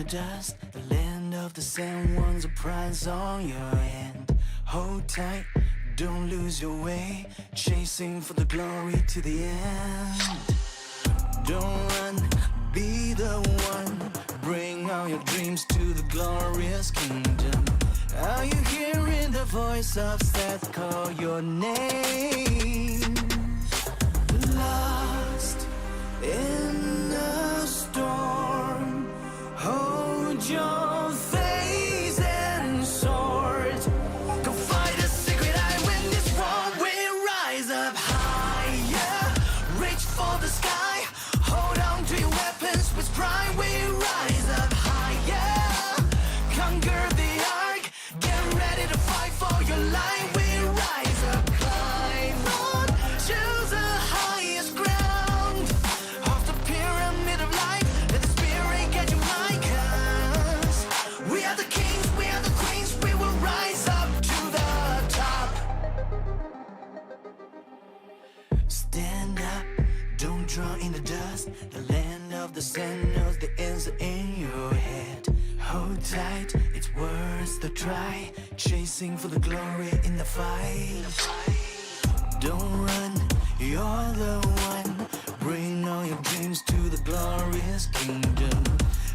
dust. The land of the sand one's a prize on your hand. Hold tight, don't lose your way, chasing for the glory to the end. Don't run, be the one, bring all your dreams to the glorious kingdom. Are you hearing the voice of Seth call your name? Lost in the storm, hold your face and sword. Go fight a secret, I win this war. We rise up higher, reach for the sky, hold on to your weapons with pride. We rise up higher, conquer the ark, get ready to fight for your life. We rise up, climb on, choose the highest ground off the pyramid of life. Let the spirit get you high, 'cause we are the kings, we are the queens. We will rise up to the top. Stand up, don't draw in the dust. The land of the sand knows the answer in your head. Hold tight, it's worth the try, chasing for the glory in the fight. Don't run, you're the one, bring all your dreams to the glorious kingdom.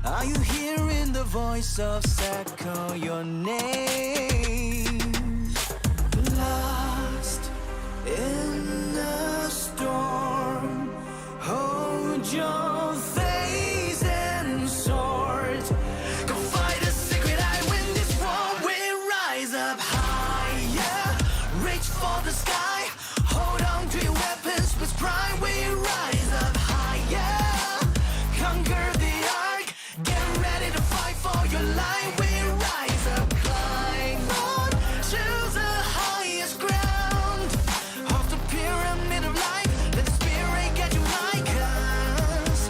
Are you hearing the voice of Seth call your name? Lost in the storm, hold your face and sword. Go fight a secret, I win this war. We rise up higher, reach for the sky, hold on to your weapons with pride. We rise up higher, conquer the ark, get ready to fight for your life. We rise up, climb on, choose the highest ground off the pyramid of life. Let the spirit get you high, 'cause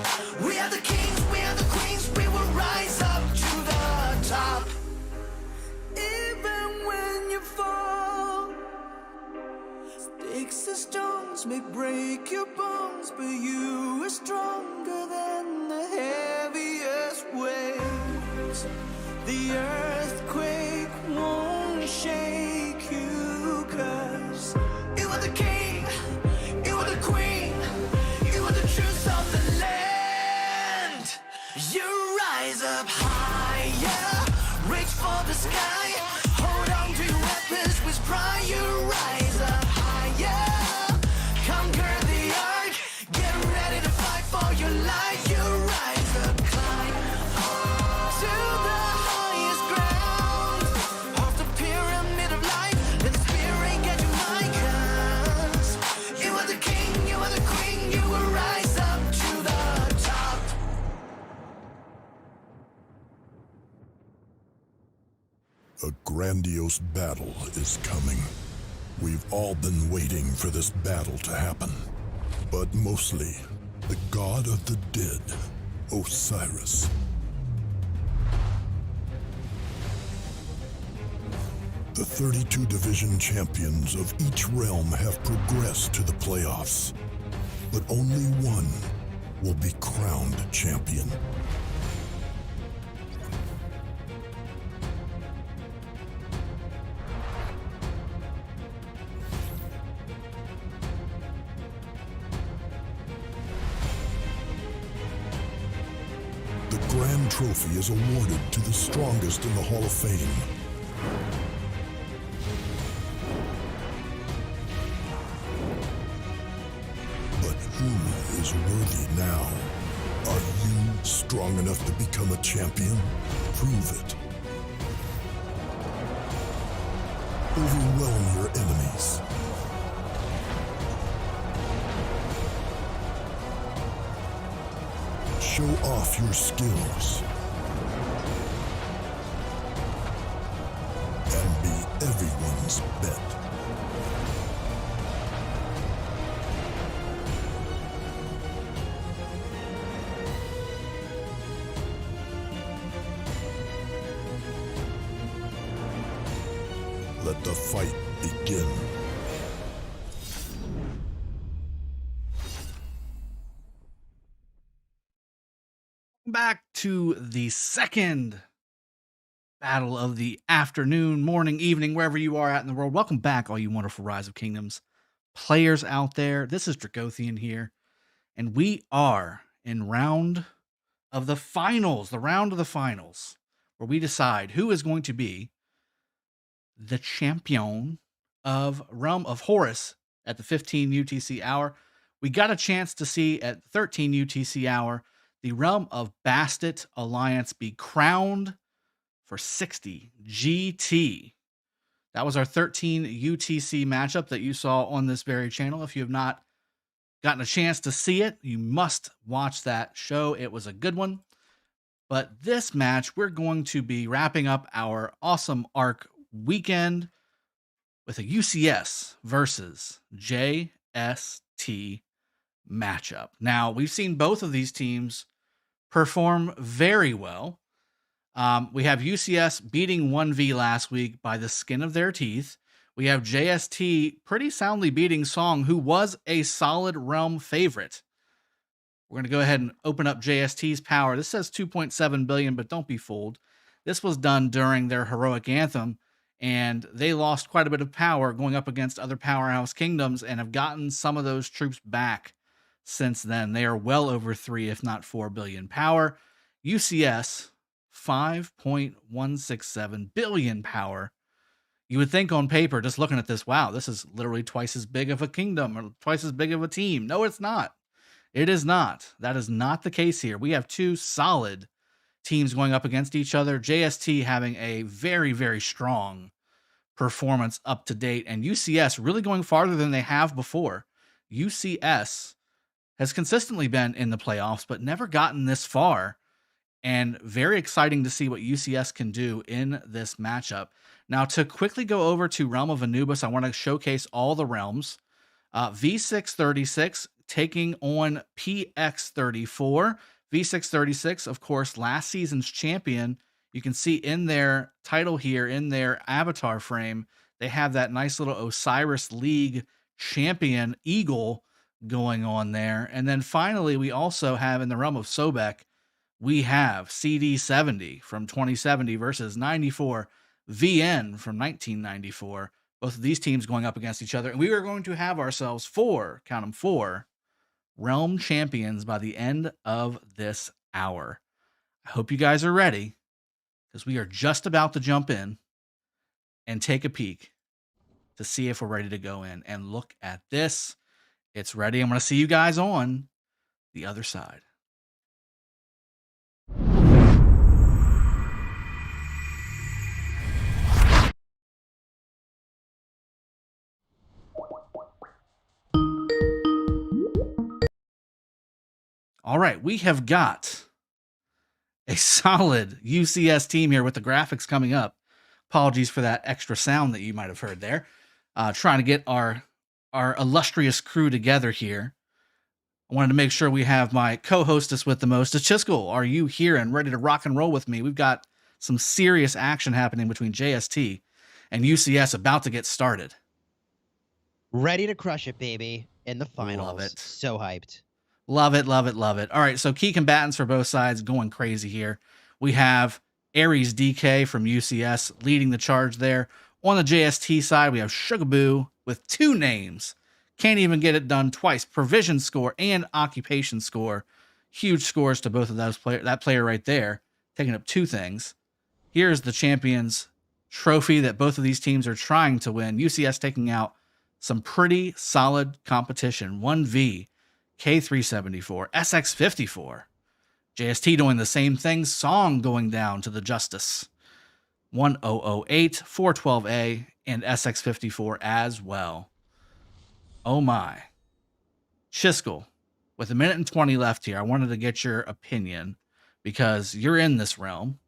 we are the kings, we are the queens. We will rise up to the top. Even when you fall, sticks and stones may break your bones, but you are stronger than the heaviest waves. The earthquake won't shake you, 'cause you are the king, you are the queen, you are the truth of the land. You rise up higher, reach for the sky, hold on to your weapons with pride. You rise up higher, conquer the ark, get ready to fight for your life. You rise up, climb to the highest ground off the pyramid of life. Let the spirit get you high, 'cause you are the king, you are the queen. You will rise up to the top. A grandiose battle is coming. We've all been waiting for this battle to happen. But mostly, the god of the dead, Osiris. The 32 division champions of each realm have progressed to the playoffs, but only one will be crowned champion. The Grand Trophy is awarded to the strongest in the Hall of Fame. But who is worthy now? Are you strong enough to become a champion? Prove it. Overwhelm your enemies. Show off your skills. And be everyone's bet. Let the fight begin. back to the second battle of the afternoon, morning, evening, wherever you are at in the world. Welcome back, all you wonderful Rise of Kingdoms players out there. This is Dragothian here, and we are in round of the finals, where we decide who is going to be the champion of Realm of Horus at the 15 UTC hour. We got a chance to see at 13 UTC hour the Realm of BASTET Alliance be crowned for 60 GT. That was our 13 UTC matchup that you saw on this very channel. If you have not gotten a chance to see it, you must watch that show. It was a good one. But this match, we're going to be wrapping up our awesome ARC weekend with a UCS versus JST matchup. Now, we've seen both of these teams perform very well. We have UCS beating 1V last week by the skin of their teeth. We have JST pretty soundly beating Song, who was a solid Realm favorite. We're going to go ahead and open up JST's power. This says 2.7 billion, but don't be fooled. This was done during their heroic anthem, and they lost quite a bit of power going up against other powerhouse kingdoms and have gotten some of those troops back since then. They are well over 3, if not 4 billion power. UCS, 5.167 billion power. You would think on paper, just looking at this, wow, this is literally twice as big of a kingdom or twice as big of a team. No, it's not. It is not. That is not the case here. We have two solid teams going up against each other. JST having a very, very strong performance up to date, and UCS really going farther than they have before. UCS has consistently been in the playoffs, but never gotten this far, and very exciting to see what UCS can do in this matchup. Now, to quickly go over to Realm of ANUBIS, I want to showcase all the realms. V636 taking on PX34. V636, of course, last season's champion. You can see in their title here, in their avatar frame, they have that nice little Osiris League champion eagle going on there. And then finally, we also have in the realm of Sobek, we have CD70 from 2070 versus 94 VN from 1994. Both of these teams going up against each other. And we are going to have ourselves 4, count them 4, realm champions by the end of this hour. I hope you guys are ready, because we are just about to jump in and take a peek to see if we're ready to go in. And look at this. It's ready. I'm going to see you guys on the other side. All right, we have got a solid UCS team here with the graphics coming up. Apologies for that extra sound that you might have heard there. Trying to get our illustrious crew together here. I wanted to make sure we have my co-hostess with the most. Chiskel, are you here and ready to rock and roll with me? We've got some serious action happening between JST and UCS about to get started. Ready to crush it, baby, in the finals. Love it. So hyped. Love it, love it, love it. All right, so key combatants for both sides going crazy here. We have Ares DK from UCS leading the charge there. On the JST side, we have Sugaboo with 2 names. Can't even get it done twice. Provision score and occupation score. Huge scores to both of those players. That player right there, taking up 2 things. Here's the champions trophy that both of these teams are trying to win. UCS taking out some pretty solid competition. 1V. K374, SX54. JST doing the same thing. Song going down to the Justice. 1008, 412A, and SX54 as well. Oh my. Chiskel, with 1:20 left here, I wanted to get your opinion, because you're in this realm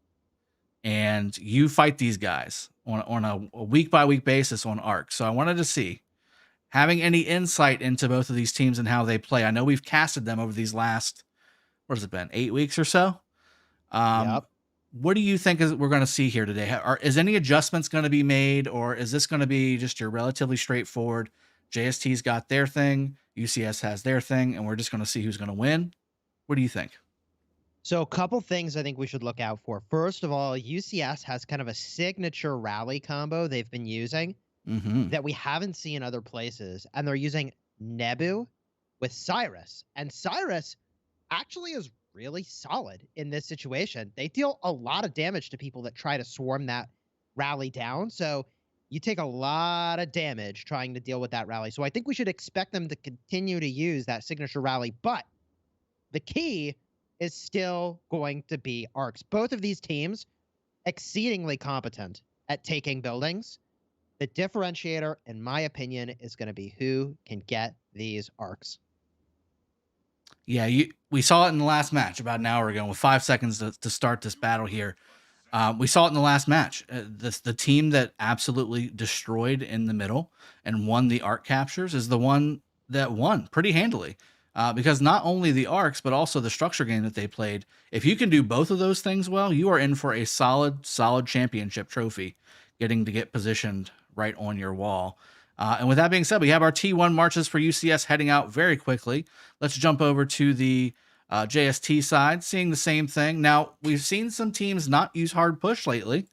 and you fight these guys on a week-by-week basis on ARC. So I wanted to see, having any insight into both of these teams and how they play. I know we've casted them over these last, what has it been, 8 weeks or so? Yep. What do you think we're going to see here today? Is any adjustments going to be made, or is this going to be just your relatively straightforward, JST's got their thing, UCS has their thing, and we're just going to see who's going to win? What do you think? So a couple things I think we should look out for. First of all, UCS has kind of a signature rally combo they've been using Mm-hmm. that we haven't seen other places, and they're using Nebu with Cyrus. And Cyrus actually is really solid in this situation. They deal a lot of damage to people that try to swarm that rally down. So you take a lot of damage trying to deal with that rally. So I think we should expect them to continue to use that signature rally. But the key is still going to be arcs. Both of these teams exceedingly competent at taking buildings. The differentiator, in my opinion, is going to be who can get these arcs. Yeah, we saw it in the last match about an hour ago with 5 seconds to start this battle here. We saw it in the last match. The team that absolutely destroyed in the middle and won the arc captures is the one that won pretty handily. Because not only the arcs, but also the structure game that they played. If you can do both of those things well, you are in for a solid championship trophy, getting to get positioned right on your wall. And with that being said, we have our T1 marches for UCS heading out very quickly. Let's jump over to the JST side, seeing the same thing. Now, we've seen some teams not use hard push lately.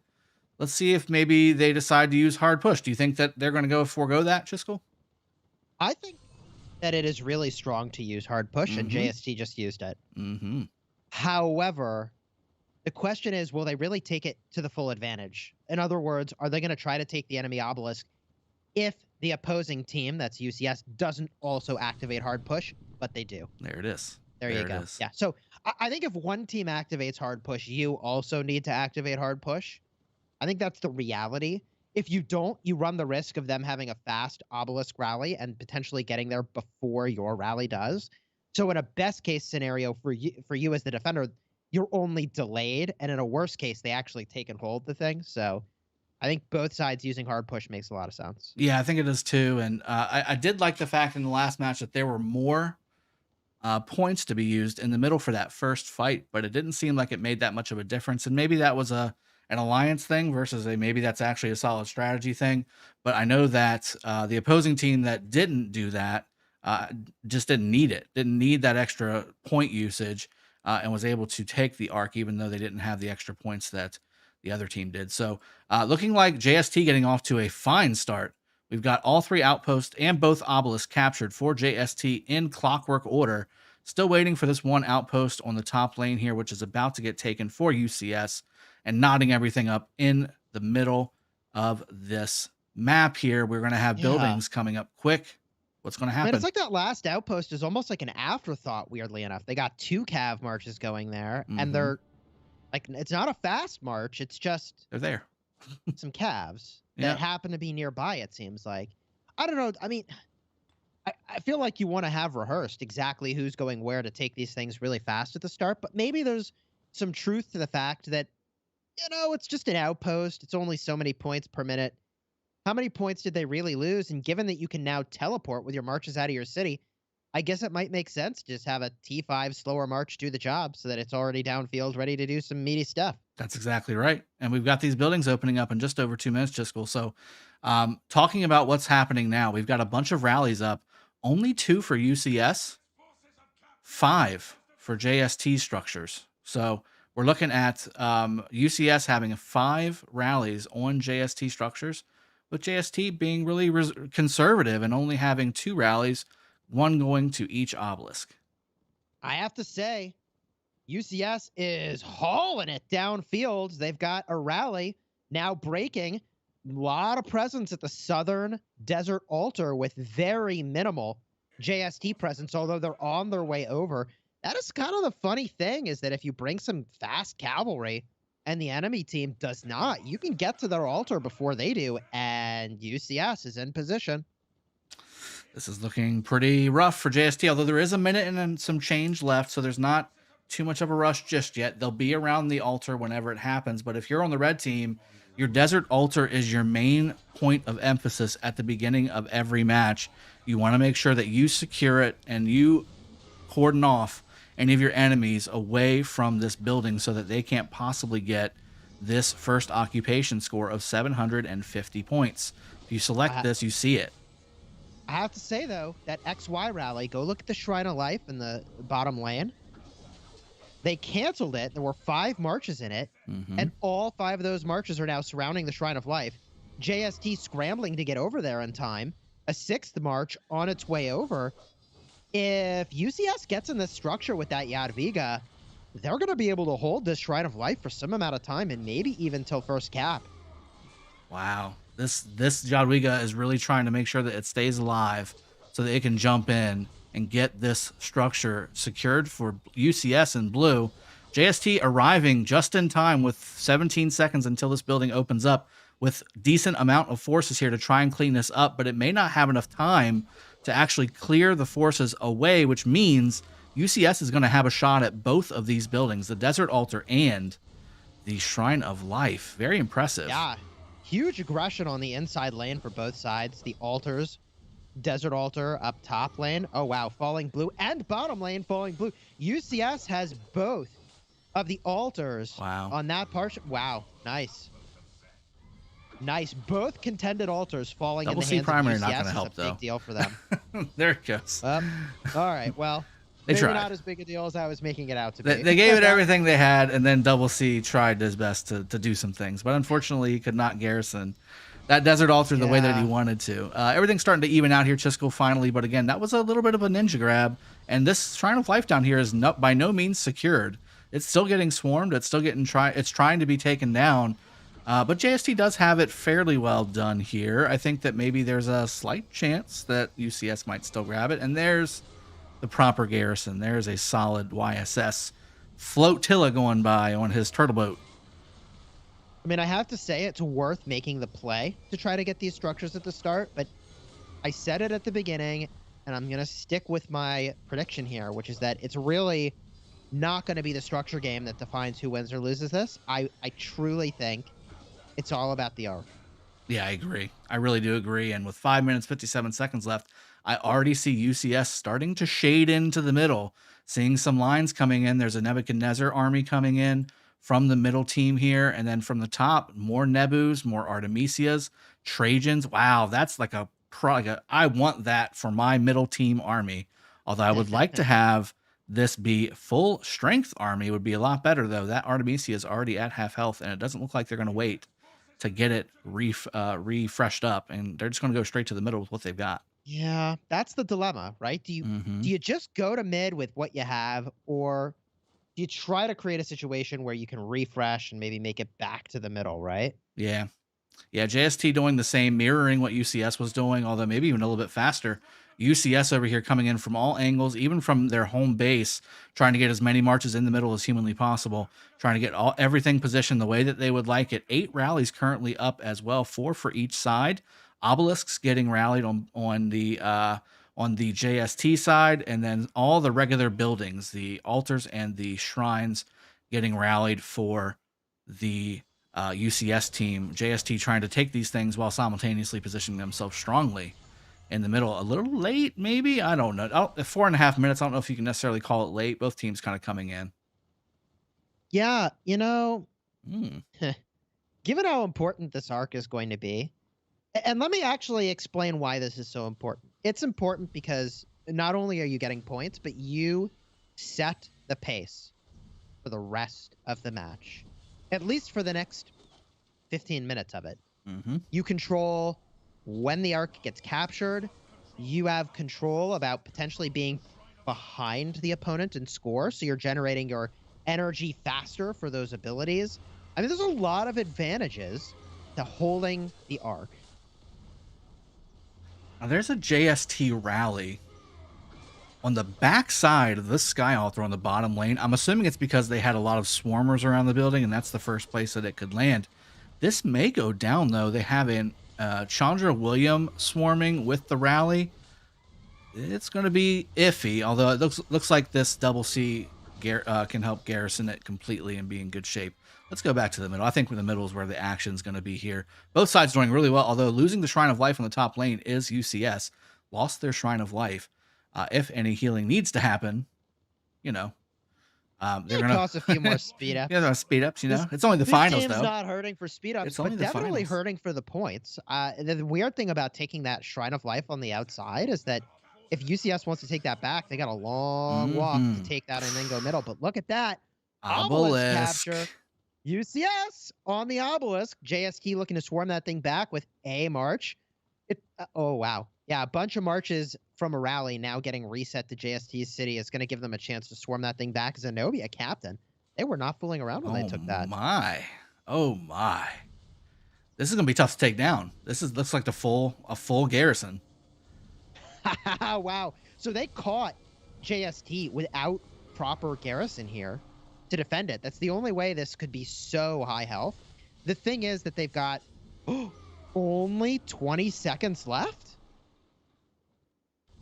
Let's see if maybe they decide to use hard push. Do you think that they're going to forego that, Chiskel? I think that it is really strong to use hard push, and JST just used it. However, the question is, will they really take it to the full advantage? In other words, are they going to try to take the enemy obelisk if the opposing team, that's UCS, doesn't also activate hard push? But they do. There it is. There you go. Yeah. So I think if one team activates hard push, you also need to activate hard push. I think that's the reality. If you don't, you run the risk of them having a fast obelisk rally and potentially getting there before your rally does. So in a best case scenario for you as the defender, you're only delayed, and in a worst case, they actually take and hold the thing. So I think both sides using hard push makes a lot of sense. Yeah, I think it does too. And I did like the fact in the last match that there were more points to be used in the middle for that first fight, but it didn't seem like it made that much of a difference. And maybe that was an alliance thing versus maybe that's actually a solid strategy thing. But I know that the opposing team that didn't do that just didn't need it, didn't need that extra point usage, and was able to take the arc even though they didn't have the extra points that the other team did. So looking like JST getting off to a fine start. We've got all 3 outposts and both obelisks captured for JST in clockwork order. Still waiting for this one outpost on the top lane here, which is about to get taken for UCS, and knotting everything up in the middle of this map here. We're going to have buildings coming up quick. What's going to happen? Man, it's like that last outpost is almost like an afterthought, weirdly enough. They got 2 cav marches going there, and they're like, it's not a fast march. It's just they're there. some calves that happen to be nearby, it seems like. I don't know. I mean, I feel like you want to have rehearsed exactly who's going where to take these things really fast at the start, but maybe there's some truth to the fact that, it's just an outpost. It's only so many points per minute. How many points did they really lose? And given that you can now teleport with your marches out of your city, I guess it might make sense to just have a T5 slower march do the job so that it's already downfield ready to do some meaty stuff. That's exactly right. And we've got these buildings opening up in just over 2 minutes, Chiskel. So talking about what's happening now, we've got a bunch of rallies up. Only 2 for UCS, 5 for JST structures. So we're looking at UCS having 5 rallies on JST structures, with JST being really conservative and only having 2 rallies, 1 going to each obelisk. I have to say, UCS is hauling it downfield. They've got a rally now breaking. A lot of presence at the southern desert altar with very minimal JST presence, although they're on their way over. That is kind of the funny thing, is that if you bring some fast cavalry and the enemy team does not, you can get to their altar before they do, and UCS is in position. This is looking pretty rough for JST, although there is a minute and some change left, so there's not too much of a rush just yet. They'll be around the altar whenever it happens, but if you're on the red team, your desert altar is your main point of emphasis at the beginning of every match. You want to make sure that you secure it and you cordon off any of your enemies away from this building so that they can't possibly get this first occupation score of 750 points. If you select this, you see it. I have to say, though, that XY rally, go look at the Shrine of Life in the bottom lane. They canceled it. There were 5 marches in it, and all 5 of those marches are now surrounding the Shrine of Life. JST scrambling to get over there in time. A 6th march on its way over. If UCS gets in this structure with that Jadwiga, they're going to be able to hold this Shrine of Life for some amount of time, and maybe even till first cap. Wow. This Jadwiga is really trying to make sure that it stays alive so that it can jump in and get this structure secured for UCS in blue. JST arriving just in time with 17 seconds until this building opens up, with decent amount of forces here to try and clean this up, but it may not have enough time to actually clear the forces away, which means UCS is going to have a shot at both of these buildings, the Desert Altar and the Shrine of Life. Very impressive. Yeah, huge aggression on the inside lane for both sides. The altars, Desert Altar up top lane. Oh, wow, falling blue, and bottom lane falling blue. UCS has both of the altars on that part. Wow, nice. Nice. Both contended altars falling Double in the C hands primary of UCS not going to help, is a big though. deal for them. There it goes. All right, well, They maybe tried. not as big a deal as I was making it out to be. They gave it everything they had, and then Double C tried his best to do some things, but unfortunately he could not garrison that Desert Altar the way that he wanted to. Everything's starting to even out here, Chisco, finally, but again, that was a little bit of a ninja grab, and this Shrine of Life down here is by no means secured. It's still getting swarmed. It's still getting it's trying to be taken down. But JST does have it fairly well done here. I think that maybe there's a slight chance that UCS might still grab it. And there's the proper garrison. There's a solid YSS flotilla going by on his turtle boat. I mean, I have to say it's worth making the play to try to get these structures at the start, but I said it at the beginning, and I'm going to stick with my prediction here, which is that it's really not going to be the structure game that defines who wins or loses this. I truly think it's all about the arc. Yeah, I agree. I really do agree. And with 5 minutes, 57 seconds left, I already see UCS starting to shade into the middle, seeing some lines coming in. There's a Nebuchadnezzar army coming in from the middle team here. And then from the top, more Nebus, more Artemisias, Trajans. Wow, that's like I want that for my middle team army. Although I would like to have this be full strength army. Would be a lot better, though. That Artemisia is already at half health, and it doesn't look like they're going to wait to get it refreshed up, and they're just going to go straight to the middle with what they've got. Yeah, that's the dilemma, right? Do you just go to mid with what you have, or do you try to create a situation where you can refresh and maybe make it back to the middle, right? Yeah. JST doing the same, mirroring what UCS was doing, although maybe even a little bit faster. UCS over here coming in from all angles, even from their home base, trying to get as many marches in the middle as humanly possible, trying to get everything positioned the way that they would like it. 8 rallies currently up as well, 4 for each side. Obelisks getting rallied on the JST side, and then all the regular buildings, the altars and the shrines, getting rallied for the UCS team. JST trying to take these things while simultaneously positioning themselves strongly in the middle. A little late, maybe? I don't know. 4.5 minutes. I don't know if you can necessarily call it late. Both teams kind of coming in. Yeah, given how important this arc is going to be, and let me actually explain why this is so important. It's important because not only are you getting points, but you set the pace for the rest of the match, at least for the next 15 minutes of it. You control when the arc gets captured. You have control about potentially being behind the opponent in score, so you're generating your energy faster for those abilities. I mean, there's a lot of advantages to holding the arc. Now, there's a JST rally on the back side of this Sky Altar on the bottom lane. I'm assuming it's because they had a lot of swarmers around the building, and that's the first place that it could land. This may go down, though. They have an Chandra William swarming with the rally. It's going to be iffy, although it looks like this Double C can help garrison it completely and be in good shape. Let's go back to the middle. I think the middle is where the action's going to be here. Both sides doing really well, although losing the Shrine of Life on the top lane is UCS. Lost their Shrine of Life. If any healing needs to happen, they're going to cost a few more speed ups. Yeah, speed ups, It's only the finals, team's though. not hurting for speed ups, but definitely hurting for the points. The weird thing about taking that Shrine of Life on the outside is that if UCS wants to take that back, they got a long walk to take that and then go middle. But look at that. Obelisk. capture. UCS on the obelisk. JST looking to swarm that thing back with a march. Oh, wow. Yeah, a bunch of marches from a rally now getting reset to JST's city is going to give them a chance to swarm that thing back. Zenobia captain. They were not fooling around when they took that. Oh my. This is gonna be tough to take down. Looks like a full garrison. Wow. So they caught JST without proper garrison here to defend it. That's the only way this could be so high health. The thing is that they've got only 20 seconds left.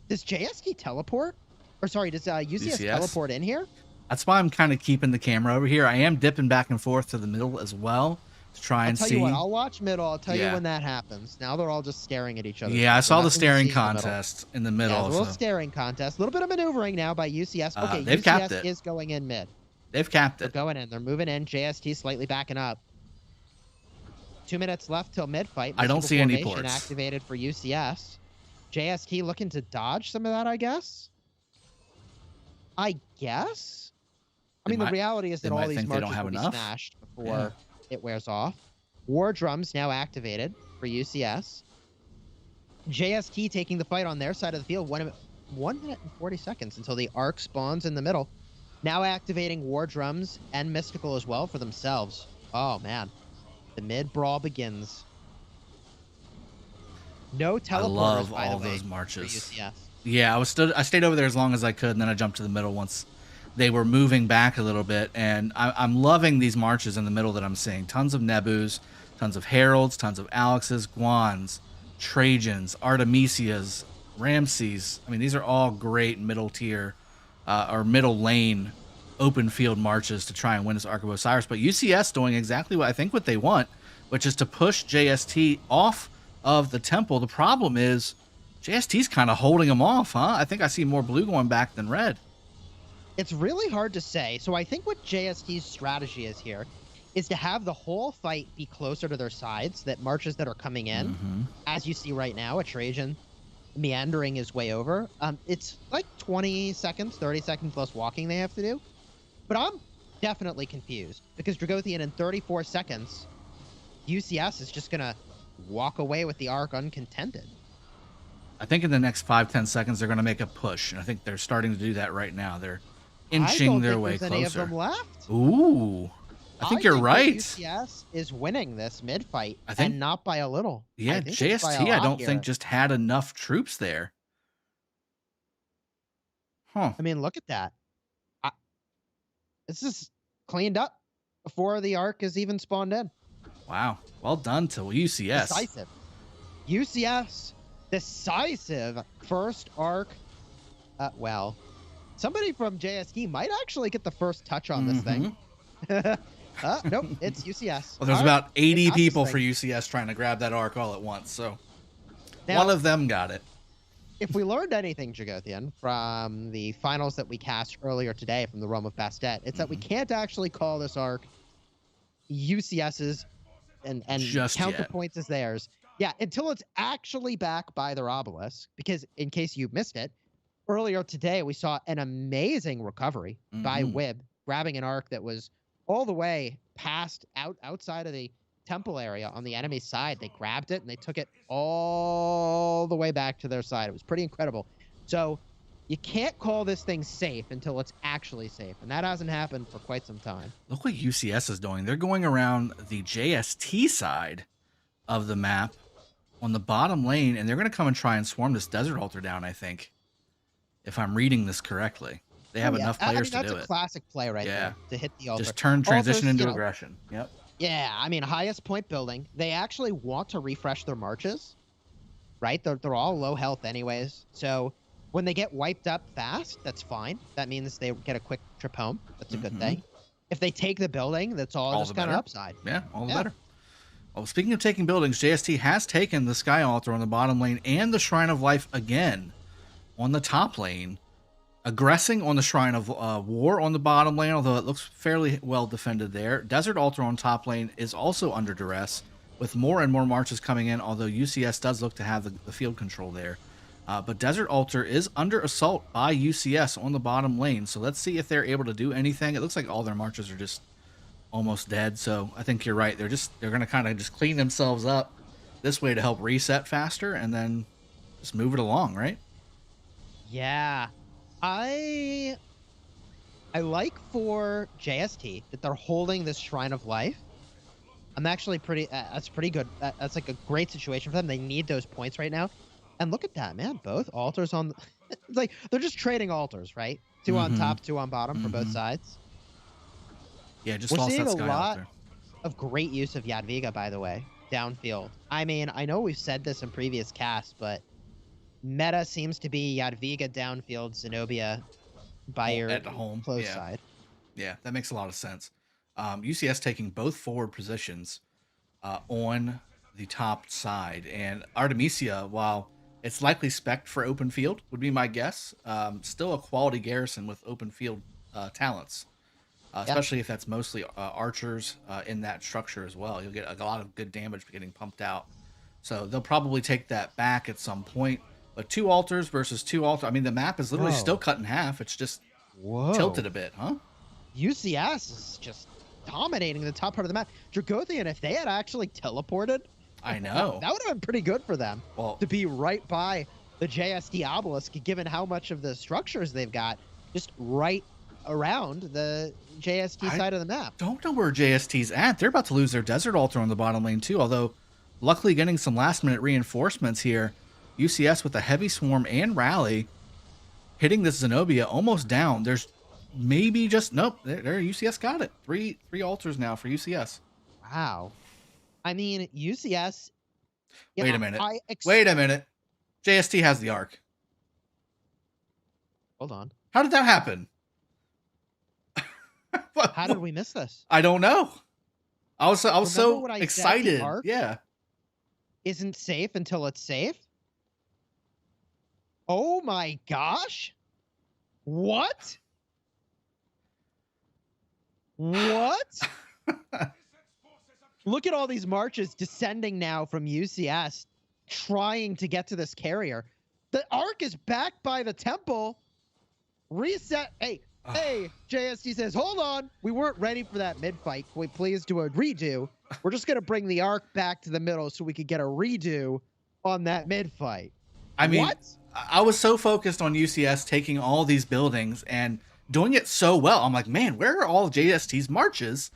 Does JST teleport? Or sorry, does UCS teleport in here? That's why I'm kind of keeping the camera over here. I am dipping back and forth to the middle as well to try and see. I'll tell you what, I'll watch middle. I'll tell you when that happens. Now they're all just staring at each other. Yeah, I saw the staring contest in the middle. Yeah, a little staring contest. A little bit of maneuvering now by UCS. Okay, they've capped it. is going in mid. They've capped it. They're going in. They're moving in. JST slightly backing up. 2 minutes left till mid fight. I don't see any ports activated for UCS. JST looking to dodge some of that, I guess. I mean, the reality is that all these marches will be smashed before it wears off. War drums now activated for UCS. JST taking the fight on their side of the field. 1 minute and 40 seconds until the arc spawns in the middle. Now activating war drums and mystical as well for themselves. Oh, man. The mid brawl begins. No teleporters, I love by all the way, those marches. for UCS. Yeah, I stayed over there as long as I could, and then I jumped to the middle once they were moving back a little bit. And I'm loving these marches in the middle that I'm seeing. Tons of Nebus, tons of Heralds, tons of Alexes, Guans, Trajans, Artemisias, Ramses. I mean, these are all great middle tier or middle lane open field marches to try and win this Ark of Osiris. But UCS doing exactly what they want, which is to push JST off of the temple. The problem is JST's kind of holding them off, huh? I think I see more blue going back than red. It's really hard to say. So I think what JST's strategy is here is to have the whole fight be closer to their sides, that marches that are coming in, as you see right now, a Trajan meandering his way over. It's like 20 seconds, 30 seconds less walking they have to do. But I'm definitely confused because Dragothian in 34 seconds, UCS is just going to walk away with the Ark uncontended. I think in the next 5-10 seconds, they're going to make a push. And I think they're starting to do that right now. They're inching their way closer. Any of them left. Ooh. I think you're right. UCS is winning this mid fight, and not by a little. Yeah, JST, I don't think just had enough troops there. Huh. I mean, look at that. This is cleaned up before the Ark is even spawned in. Wow. Well done to UCS. Decisive. UCS, decisive first Ark. Well, somebody from JST might actually get the first touch on this thing. Nope, it's UCS. Well, there's about 80 people for UCS trying to grab that Ark all at once, so now, one of them got it. If we learned anything, Dragothian, from the finals that we cast earlier today from the realm of Bastet, it's that we can't actually call this Ark UCS's and count the points as theirs. Yeah, until it's actually back by their obelisk, because in case you missed it, earlier today we saw an amazing recovery by Wib, grabbing an Ark that was all the way past outside of the temple area on the enemy side. They grabbed it and they took it all the way back to their side. It was pretty incredible. So you can't call this thing safe until it's actually safe, and that hasn't happened for quite some time. Look what UCS is doing. They're going around the JST side of the map on the bottom lane, and they're going to come and try and swarm this desert altar down, I think, if I'm reading this correctly. They have enough players to do it. That's a classic play right there, to hit the altar. Just turn transition into aggression. Yep. Yeah, I mean, highest point building. They actually want to refresh their marches, right? They're all low health anyways. So when they get wiped up fast, that's fine. That means they get a quick trip home. That's a good thing. If they take the building, that's all just kind of upside. Yeah, all the better. Well, speaking of taking buildings, JST has taken the Sky Altar on the bottom lane and the Shrine of Life again on the top lane. Aggressing on the Shrine of War on the bottom lane, although it looks fairly well defended there. Desert Altar on top lane is also under duress, with more and more marches coming in, although UCS does look to have the field control there. But Desert Altar is under assault by UCS on the bottom lane. So let's see if they're able to do anything. It looks like all their marches are just almost dead. So I think you're right. They're going to kind of just clean themselves up this way to help reset faster and then just move it along, right? Yeah. I like for JST that they're holding this Shrine of Life. I'm actually that's pretty good. That's like a great situation for them. They need those points right now. And look at that, man. Both altars on... It's like, they're just trading altars, right? 2 on top, 2 on bottom for both sides. Yeah, just We're lost seeing that a Sky lot Altar. of great use of Jadwiga, by the way, downfield. I mean, I know we've said this in previous casts, but meta seems to be Jadwiga downfield, Zenobia by your at home close side. Yeah, that makes a lot of sense. UCS taking both forward positions on the top side, and Artemisia, while it's likely spec'd for open field, would be my guess. Still a quality garrison with open field talents, especially if that's mostly archers in that structure as well. You'll get a lot of good damage getting pumped out. So they'll probably take that back at some point. But 2 altars versus 2 altars. I mean, the map is literally still cut in half. It's just tilted a bit, huh? UCS is just dominating the top part of the map. Dragothian, if they had actually teleported, I know. that would have been pretty good for them to be right by the JST obelisk, given how much of the structures they've got just right around the JST side of the map. Don't know where JST's at. They're about to lose their Desert Altar on the bottom lane too, although luckily getting some last minute reinforcements here. UCS with a heavy swarm and rally hitting this Zenobia almost down. There's maybe just nope. There UCS got it. Three altars now for UCS. Wow. I mean, UCS. Wait a minute. Wait a minute. JST has the Arc. Hold on. How did that happen? How did we miss this? I don't know. I was so when I said the excited. Arc Yeah. Isn't safe until it's safe. Oh my gosh. What? What? Look at all these marches descending now from UCS, trying to get to this carrier. The Arc is backed by the temple. Reset. Hey, JST says, hold on. We weren't ready for that mid-fight. Can we please do a redo? We're just going to bring the Arc back to the middle so we could get a redo on that mid-fight. I mean, what? I was so focused on UCS taking all these buildings and doing it so well. I'm like, man, where are all of JST's marches?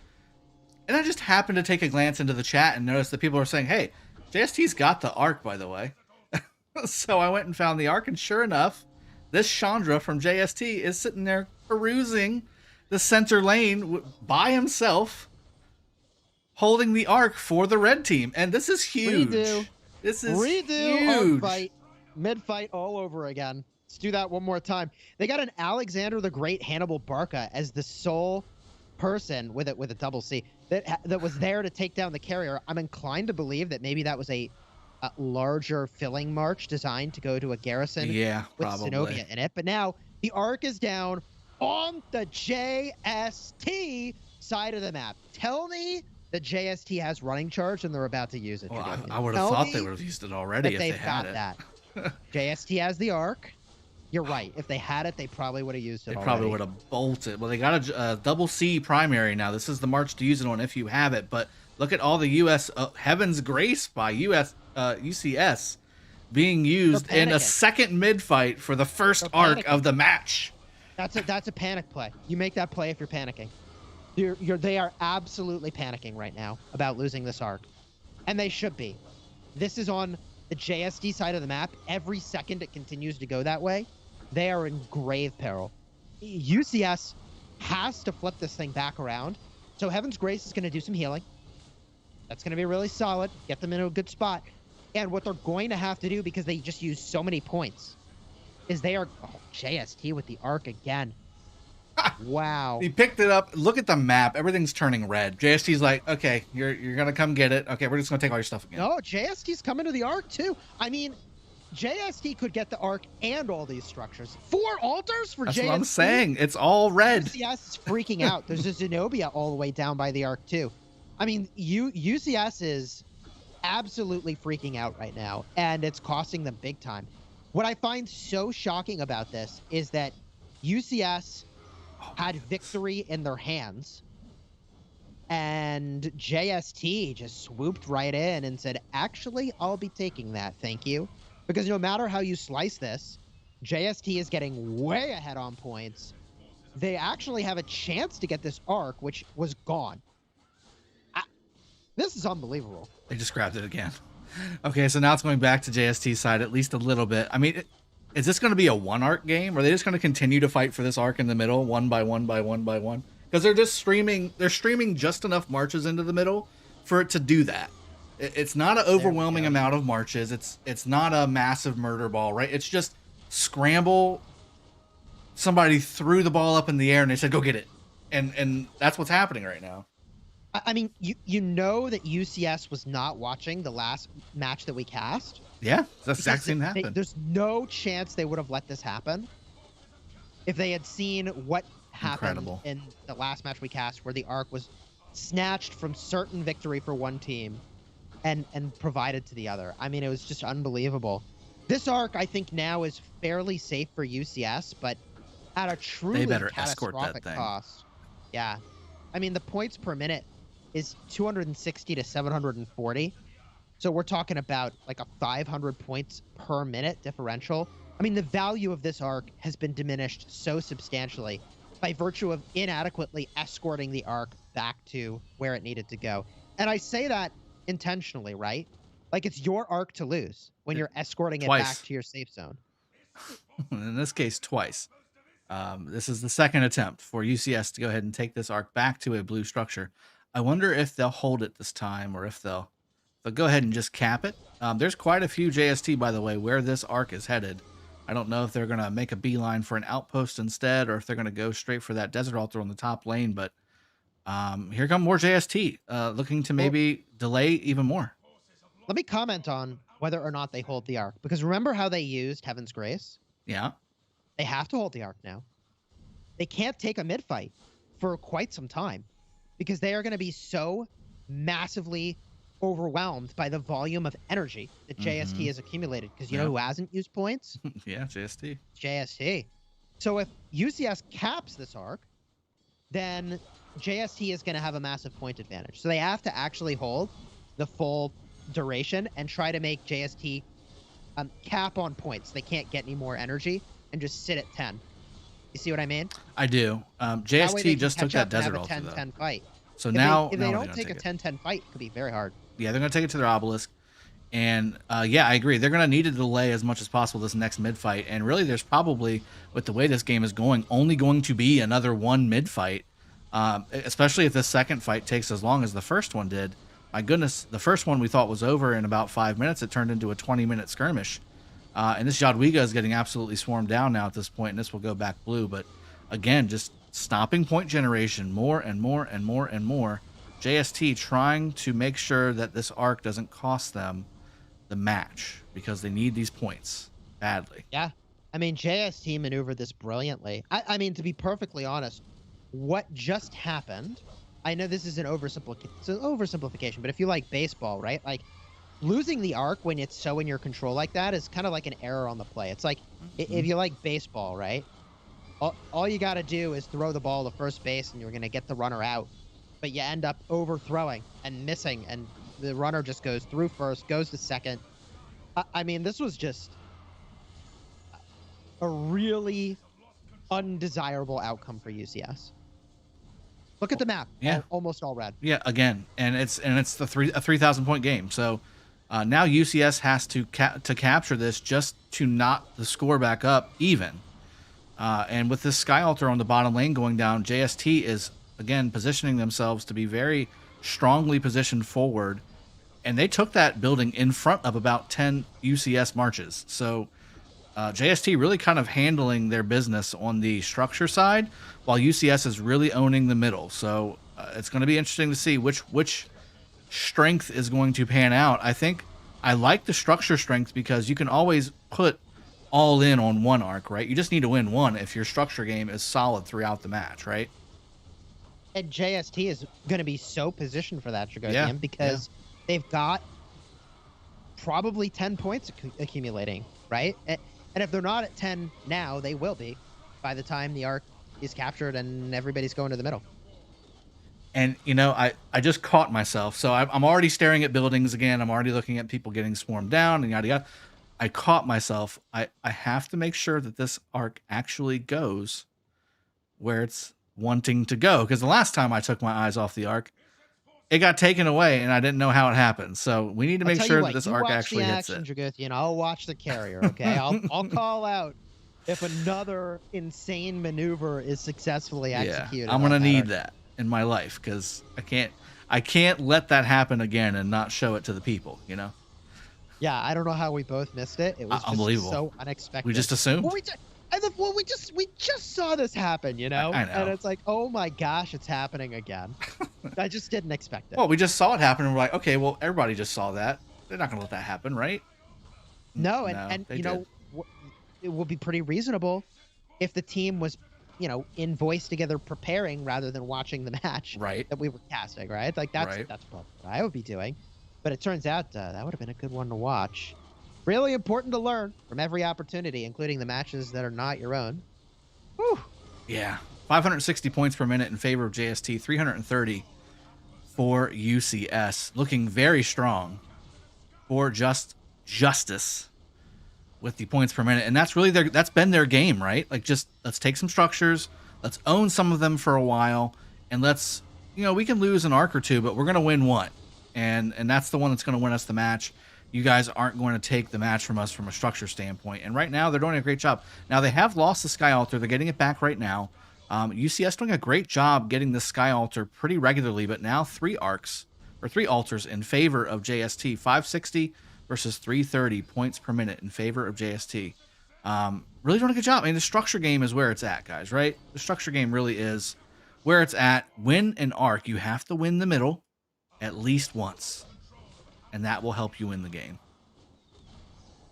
And I just happened to take a glance into the chat and noticed that people are saying, hey, JST's got the Arc, by the way. So I went and found the Arc, and sure enough, this Chandra from JST is sitting there perusing the center lane by himself, holding the Arc for the red team. And this is huge. This is huge. Arc fight, mid-fight all over again. Let's do that one more time. They got an Alexander the Great Hannibal Barca as the sole person with a double C that was there to take down the carrier. I'm inclined to believe that maybe that was a larger filling march designed to go to a garrison with Zenobia in it. But now the Arc is down on the JST side of the map. Tell me that JST has running charge and they're about to use it. Well, I would have thought they would have used it already if they had it. That. JST has the Arc. You're right. If they had it, they probably would have used it They already. probably would have bolted. Well, they got a double C primary now. This is the march to use it on if you have it. But look at all the U.S. Heaven's Grace by UCS being used in a second mid-fight for the first Arc of the match. That's a panic play. You make that play if you're panicking. They are absolutely panicking right now about losing this Arc. And they should be. This is on the JST side of the map. Every second it continues to go that way, they are in grave peril. UCS has to flip this thing back around. So Heaven's Grace is going to do some healing. That's going to be really solid. Get them into a good spot. And what they're going to have to do, because they just use so many points, is they are... Oh, JST with the Arc again. Wow. He picked it up. Look at the map. Everything's turning red. JST's like, okay, you're going to come get it. Okay, we're just going to take all your stuff again. No, JST's coming to the Arc too. I mean, JST could get the Arc and all these structures. 4 altars for JST? That's what I'm saying. It's all red. UCS is freaking out. There's a Zenobia all the way down by the Arc too. I mean, UCS is absolutely freaking out right now, and it's costing them big time. What I find so shocking about this is that UCS had victory in their hands, and JST just swooped right in and said, actually, I'll be taking that, thank you. Because no matter how you slice this, JST is getting way ahead on points. They actually have a chance to get this arc, which was gone. This is unbelievable. They just grabbed it again. Okay, so now it's going back to JST side at least a little bit. I mean, is this going to be a one arc game? Or are they just going to continue to fight for this arc in the middle, one by one by one by one? Because they're just streaming just enough marches into the middle for it to do that. It's not an overwhelming amount of marches. It's not a massive murder ball, right? It's just scramble. Somebody threw the ball up in the air and they said, go get it. And that's what's happening right now. I mean, you know that UCS was not watching the last match that we cast. Yeah, that's exactly what happened. There's no chance they would have let this happen if they had seen what happened in the last match we cast, where the arc was snatched from certain victory for one team and provided to the other. I mean, it was just unbelievable. This arc, I think, now is fairly safe for UCS, but at a truly catastrophic cost. Yeah. I mean, the points per minute is 260 to 740. So we're talking about like a 500 points per minute differential. I mean, the value of this arc has been diminished so substantially by virtue of inadequately escorting the arc back to where it needed to go. And I say that intentionally, right? Like, it's your arc to lose when you're escorting it back to your safe zone. In this case, twice. This is the second attempt for UCS to go ahead and take this arc back to a blue structure. I wonder if they'll hold it this time, or if they'll go ahead and just cap it. There's quite a few JST, by the way, where this arc is headed. I don't know if they're going to make a beeline for an outpost instead, or if they're going to go straight for that desert altar on the top lane. But here come more JST, looking to maybe delay even more. Let me comment on whether or not they hold the arc, because remember how they used Heaven's Grace? Yeah. They have to hold the arc now. They can't take a mid fight for quite some time, because they are going to be so massively overwhelmed by the volume of energy that JST has accumulated. Because you know who hasn't used points? Yeah, JST. JST. So if UCS caps this arc, then JST is going to have a massive point advantage. So they have to actually hold the full duration and try to make JST cap on points. They can't get any more energy and just sit at 10. You see what I mean? I do. JST just took that desert altar, 10-10 fight. So if now they don't take a 10-10 fight, it could be very hard. Yeah, they're going to take it to their obelisk. And yeah, I agree. They're going to need to delay as much as possible this next mid fight. And really, there's probably, with the way this game is going, only going to be another one mid fight, especially if this second fight takes as long as the first one did. My goodness, the first one we thought was over in about 5 minutes. It turned into a 20-minute skirmish. And this Jadwiga is getting absolutely swarmed down now at this point, and this will go back blue. But again, just stopping point generation more and more and more and more. JST trying to make sure that this arc doesn't cost them the match, because they need these points badly. Yeah. I mean, JST maneuvered this brilliantly. I mean, to be perfectly honest, what just happened, I know this is an oversimplification, but if you like baseball, right? Like, losing the arc when it's so in your control like that is kind of like an error on the play. It's like, if you like baseball, right? All you got to do is throw the ball to first base and you're going to get the runner out. But you end up overthrowing and missing, and the runner just goes through first, goes to second. I mean, this was just a really undesirable outcome for UCS. Look at the map. Yeah. Almost all red. Yeah, again, and it's a 3,000 point game. So now UCS has to capture this just to knock the score back up even. And with this Sky Altar on the bottom lane going down, JST is again positioning themselves to be very strongly positioned forward, and they took that building in front of about 10 UCS marches. So JST really kind of handling their business on the structure side, while UCS is really owning the middle. So it's going to be interesting to see which strength is going to pan out. I think I like the structure strength, because you can always put all in on one arc, right? You just need to win one if your structure game is solid throughout the match, right? And JST is going to be so positioned for that, Dragonian, because they've got probably 10 points accumulating, right? And if they're not at 10 now, they will be by the time the arc is captured and everybody's going to the middle. And, you know, I just caught myself. So I'm already staring at buildings again. I'm already looking at people getting swarmed down and yada yada. I caught myself. I have to make sure that this arc actually goes where it's wanting to go. Because the last time I took my eyes off the arc, it got taken away and I didn't know how it happened. So we need to make sure that this arc actually hits it. Dragothian, I'll watch the carrier, okay? I'll call out if another insane maneuver is successfully executed. I'm gonna need that in my life because I can't let that happen again and not show it to the people, you know? Yeah, I don't know how we both missed it. It was just unbelievable. So unexpected. We just assumed. Well, we just saw this happen, you know? I know. And it's like, oh my gosh, it's happening again. I just didn't expect it. Well, we just saw it happen and we're like, okay, well, everybody just saw that. They're not gonna let that happen, right? No, and you know, it would be pretty reasonable if the team was, you know, in voice together preparing rather than watching the match that we were casting, right? Like that's probably what I would be doing. But it turns out that would have been a good one to watch. Really important to learn from every opportunity, including the matches that are not your own. Whew. Yeah. 560 points per minute in favor of JST, 330 for UCS. Looking very strong for justice with the points per minute. And that's really that's been their game, right? Like just let's take some structures, let's own some of them for a while, and let's, you know, we can lose an arc or two, but we're gonna win one. And that's the one that's gonna win us the match. You guys aren't going to take the match from us from a structure standpoint. And right now, they're doing a great job. Now, they have lost the Sky Altar. They're getting it back right now. UCS doing a great job getting the Sky Altar pretty regularly, but now 3 altars in favor of JST. 560 versus 330 points per minute in favor of JST. Really doing a good job. I mean, the structure game is where it's at, guys, right? The structure game really is where it's at. Win an arc. You have to win the middle at least once. And that will help you win the game.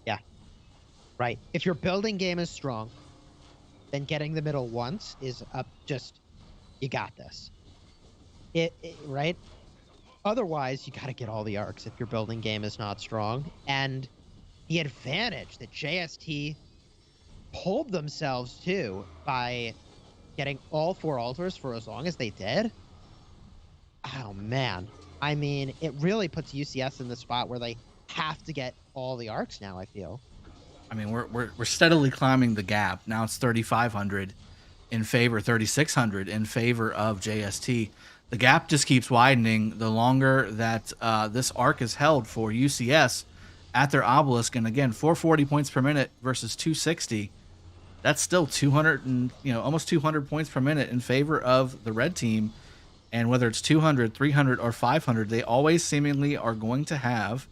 Yeah. Right. If your building game is strong, then getting the middle once is just, you got this. Right? Otherwise, you got to get all the arcs if your building game is not strong. And the advantage that JST pulled themselves to by getting all 4 altars for as long as they did. Oh, man. I mean, it really puts UCS in the spot where they have to get all the arcs now, I feel. I mean, we're steadily climbing the gap. Now it's 3,500 in favor, 3,600 in favor of JST. The gap just keeps widening the longer that this arc is held for UCS at their obelisk. And again, 440 points per minute versus 260. That's still 200 and, you know, almost 200 points per minute in favor of the red team. And whether it's 200, 300, or 500, they always seemingly are going to have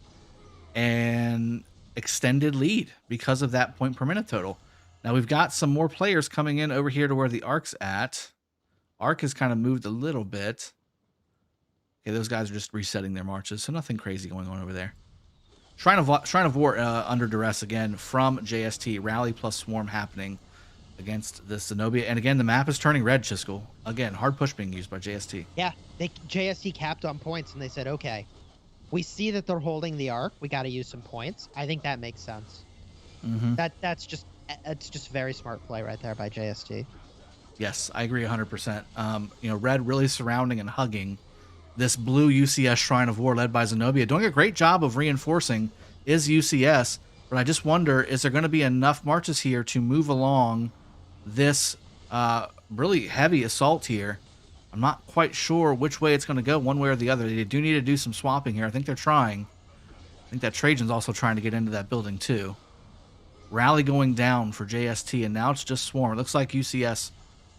an extended lead because of that point per minute total. Now we've got some more players coming in over here to where the arc's at. Arc has kind of moved a little bit. Okay, those guys are just resetting their marches, so nothing crazy going on over there. Shrine of War under duress again from JST. Rally plus Swarm happening against the Zenobia. And again, the map is turning red, Chiskel. Again, hard push being used by JST. Yeah, JST capped on points, and they said, okay, we see that they're holding the arc. We got to use some points. I think that makes sense. Mm-hmm. It's just very smart play right there by JST. Yes, I agree 100%. You know, red really surrounding and hugging this blue UCS Shrine of War led by Zenobia. Doing a great job of reinforcing is UCS, but I just wonder, is there going to be enough marches here to move along this really heavy assault here? I'm not quite sure which way it's going to go, one way or the other. They do need to do some swapping here. I think they're trying. I think that Trajan's also trying to get into that building too. Rally going down for JST, and now it's just Swarm. It looks like UCS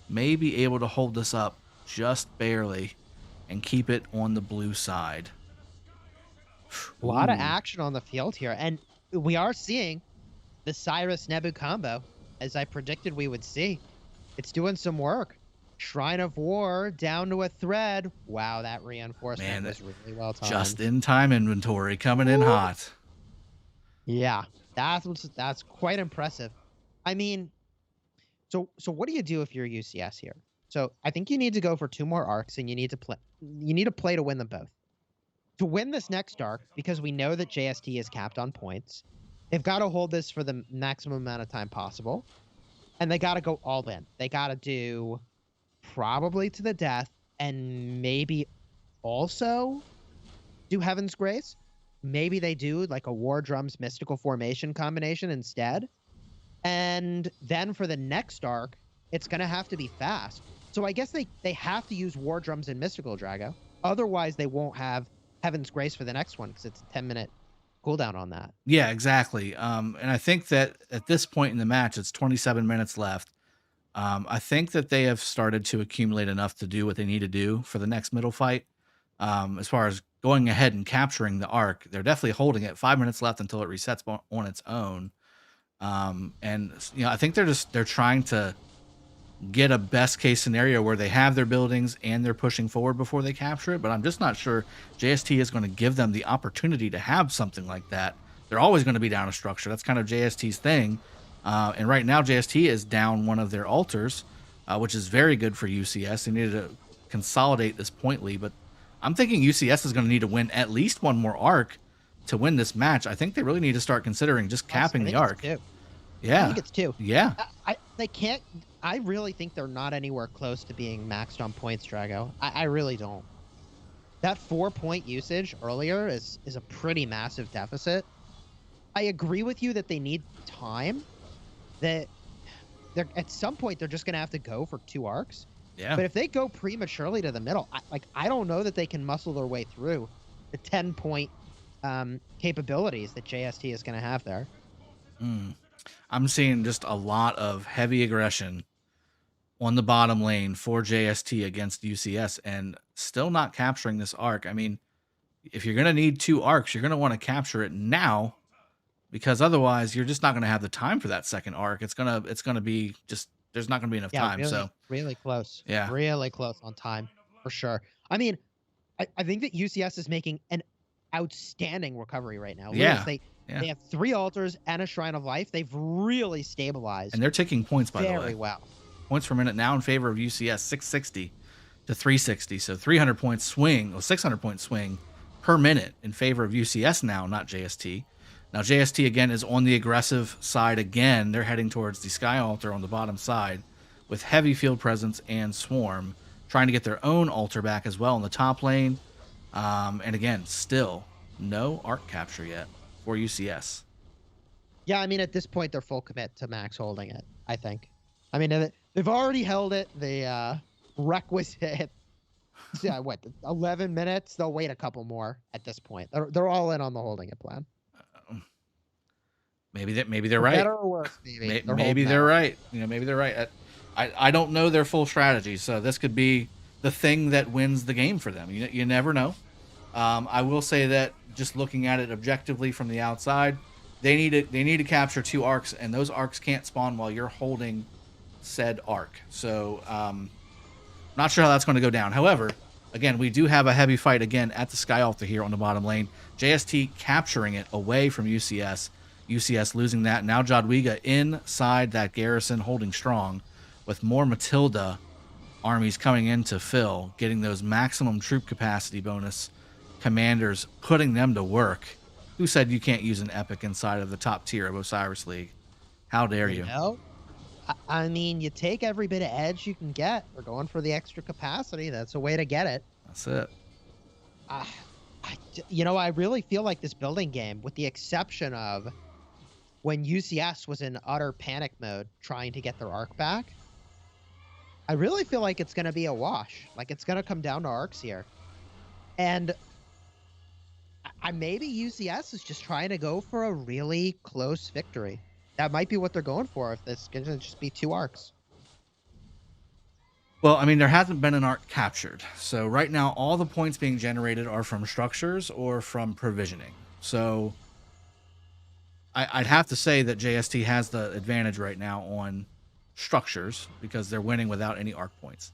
may be able to hold this up just barely and keep it on the blue side. A lot of action on the field here, and we are seeing the Cyrus Nebu combo, as I predicted we would see. It's doing some work. Shrine of War down to a thread. Wow, that reinforcement was really well timed. Just-in-time inventory coming in hot. Yeah, that's quite impressive. I mean, so what do you do if you're UCS here? So I think you need to go for 2 more arcs, and you need to play to win them both. To win this next arc, because we know that JST is capped on points, They've got to hold this for the maximum amount of time possible. And they got to go all in. They got to do probably to the death and maybe also do Heaven's Grace. Maybe they do like a War Drums Mystical Formation combination instead. And then for the next arc, it's going to have to be fast. So I guess they have to use War Drums and Mystical Drago. Otherwise, they won't have Heaven's Grace for the next one because it's a 10-minute cooldown on that. Yeah, exactly. And I think that at this point in the match, it's 27 minutes left. I think that they have started to accumulate enough to do what they need to do for the next middle fight. As far as going ahead and capturing the arc, they're definitely holding it. 5 minutes left until it resets on its own. And I think they're trying to get a best case scenario where they have their buildings and they're pushing forward before they capture it. But I'm just not sure JST is going to give them the opportunity to have something like that. They're always going to be down a structure. That's kind of JST's thing. And right now JST is down one of their altars, which is very good for UCS. They needed to consolidate this point lead, but I'm thinking UCS is going to need to win at least one more arc to win this match. I think they really need to start considering just capping the arc. Yeah. I think it's 2. Yeah. They can't. I really think they're not anywhere close to being maxed on points, Drago. I really don't. That 4-point usage earlier is a pretty massive deficit. I agree with you that they need time. That they're at some point they're just going to have to go for 2 arcs. Yeah. But if they go prematurely to the middle, I don't know that they can muscle their way through the 10-point capabilities that JST is going to have there. I'm seeing just a lot of heavy aggression on the bottom lane for JST against UCS and still not capturing this arc. I mean, if you're going to need 2 arcs, you're going to want to capture it now, because otherwise you're just not going to have the time for that second arc. It's going to be just, there's not going to be enough time. Really close. Yeah. Really close on time for sure. I mean, I think that UCS is making an outstanding recovery right now. Yeah. They have 3 altars and a Shrine of Life. They've really stabilized. And they're taking points, by the way. Very well. Points per minute now in favor of UCS, 660 to 360. So 300 point swing, or 600 point swing per minute in favor of UCS now, not JST. Now JST again is on the aggressive side again. They're heading towards the Sky Altar on the bottom side with heavy field presence and Swarm, trying to get their own altar back as well in the top lane. And again, still no arc capture yet for UCS. Yeah, I mean, at this point, they're full commit to max holding it, I think. I mean, they've already held it. The requisite, 11 minutes. They'll wait a couple more at this point. They're all in on the holding it plan. Maybe they're right. Better or worse, maybe. Maybe they're right. Maybe they're right. I don't know their full strategy, so this could be the thing that wins the game for them. You never know. I will say that just looking at it objectively from the outside, they need to capture 2 arcs, and those arcs can't spawn while you're holding said arc. So not sure how that's going to go down. However, again, we do have a heavy fight again at the Sky Altar here on the bottom lane. JST capturing it away from UCS. UCS losing that. Now Jadwiga inside that garrison holding strong with more Matilda armies coming in to fill, getting those maximum troop capacity bonus commanders, putting them to work. Who said you can't use an epic inside of the top tier of Osiris League? How dare you? I mean, you take every bit of edge you can get. We're going for the extra capacity. That's a way to get it. That's it. I really feel like this building game, with the exception of when UCS was in utter panic mode trying to get their arc back, I really feel like it's going to be a wash. Like, it's going to come down to arcs here. And maybe UCS is just trying to go for a really close victory. That might be what they're going for if this can just be 2 arcs. Well, I mean, there hasn't been an arc captured. So right now, all the points being generated are from structures or from provisioning. So I'd have to say that JST has the advantage right now on structures because they're winning without any arc points.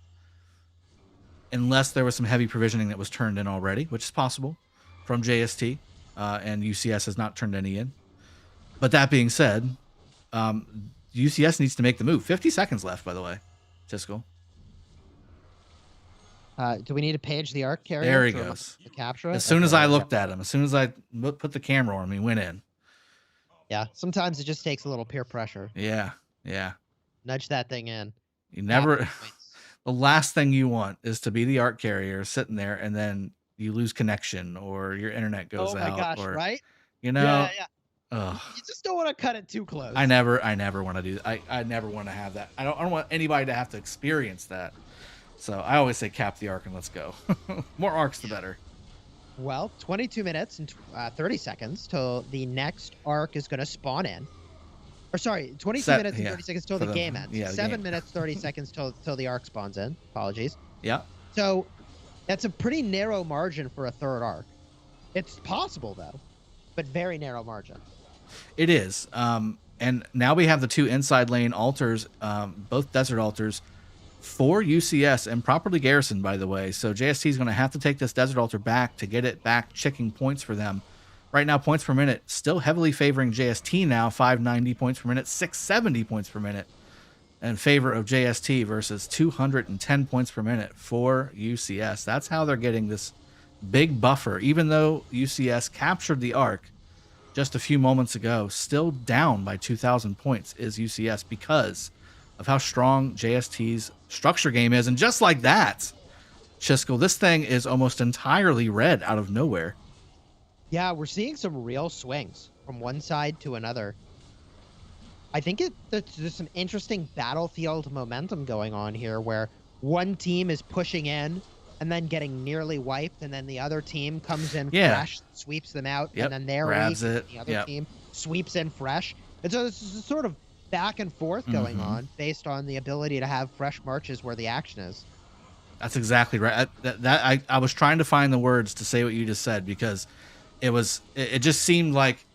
Unless there was some heavy provisioning that was turned in already, which is possible from JST, and UCS has not turned any in. But that being said, UCS needs to make the move. 50 seconds left, by the way. Tiskel. Do we need to page the arc carrier? There he goes. To capture it? As soon as I looked at him, as soon as I put the camera on him, he went in. Yeah, sometimes it just takes a little peer pressure. Yeah, yeah. Nudge that thing in. You Half never. the points. The last thing you want is to be the arc carrier sitting there and then you lose connection or your internet goes Oh my out gosh, or right? you Yeah, know. yeah. Ugh. You just don't want to cut it too close. I never want to do that. I never want to have that. I don't want anybody to have to experience that. So I always say cap the arc and let's go. More arcs the better. Well, 22 minutes and 30 seconds till the next arc is going to spawn in. Or sorry, 22 minutes and 30 seconds till the game ends. Yeah, 7 minutes, 30 seconds till the arc spawns in. Apologies. Yeah. So that's a pretty narrow margin for a third arc. It's possible, though, but very narrow margin. It is. And now we have the 2 inside lane altars, both desert altars for UCS and properly garrisoned, by the way. So JST is going to have to take this desert altar back to get it back, checking points for them. Right now, points per minute still heavily favoring JST now, 590 points per minute, 670 points per minute in favor of JST versus 210 points per minute for UCS. That's how they're getting this big buffer, even though UCS captured the arc just a few moments ago. Still down by 2,000 points is UCS because of how strong JST's structure game is. And just like that, Chiskel, this thing is almost entirely red out of nowhere. Yeah, we're seeing some real swings from one side to another. I think there's some interesting battlefield momentum going on here where one team is pushing in and then getting nearly wiped, and then the other team comes in fresh, sweeps them out, and then they're grabs weak, it. and the other team sweeps in fresh. And so this is a sort of back and forth going on based on the ability to have fresh marches where the action is. That's exactly right. I was trying to find the words to say what you just said because it just seemed like,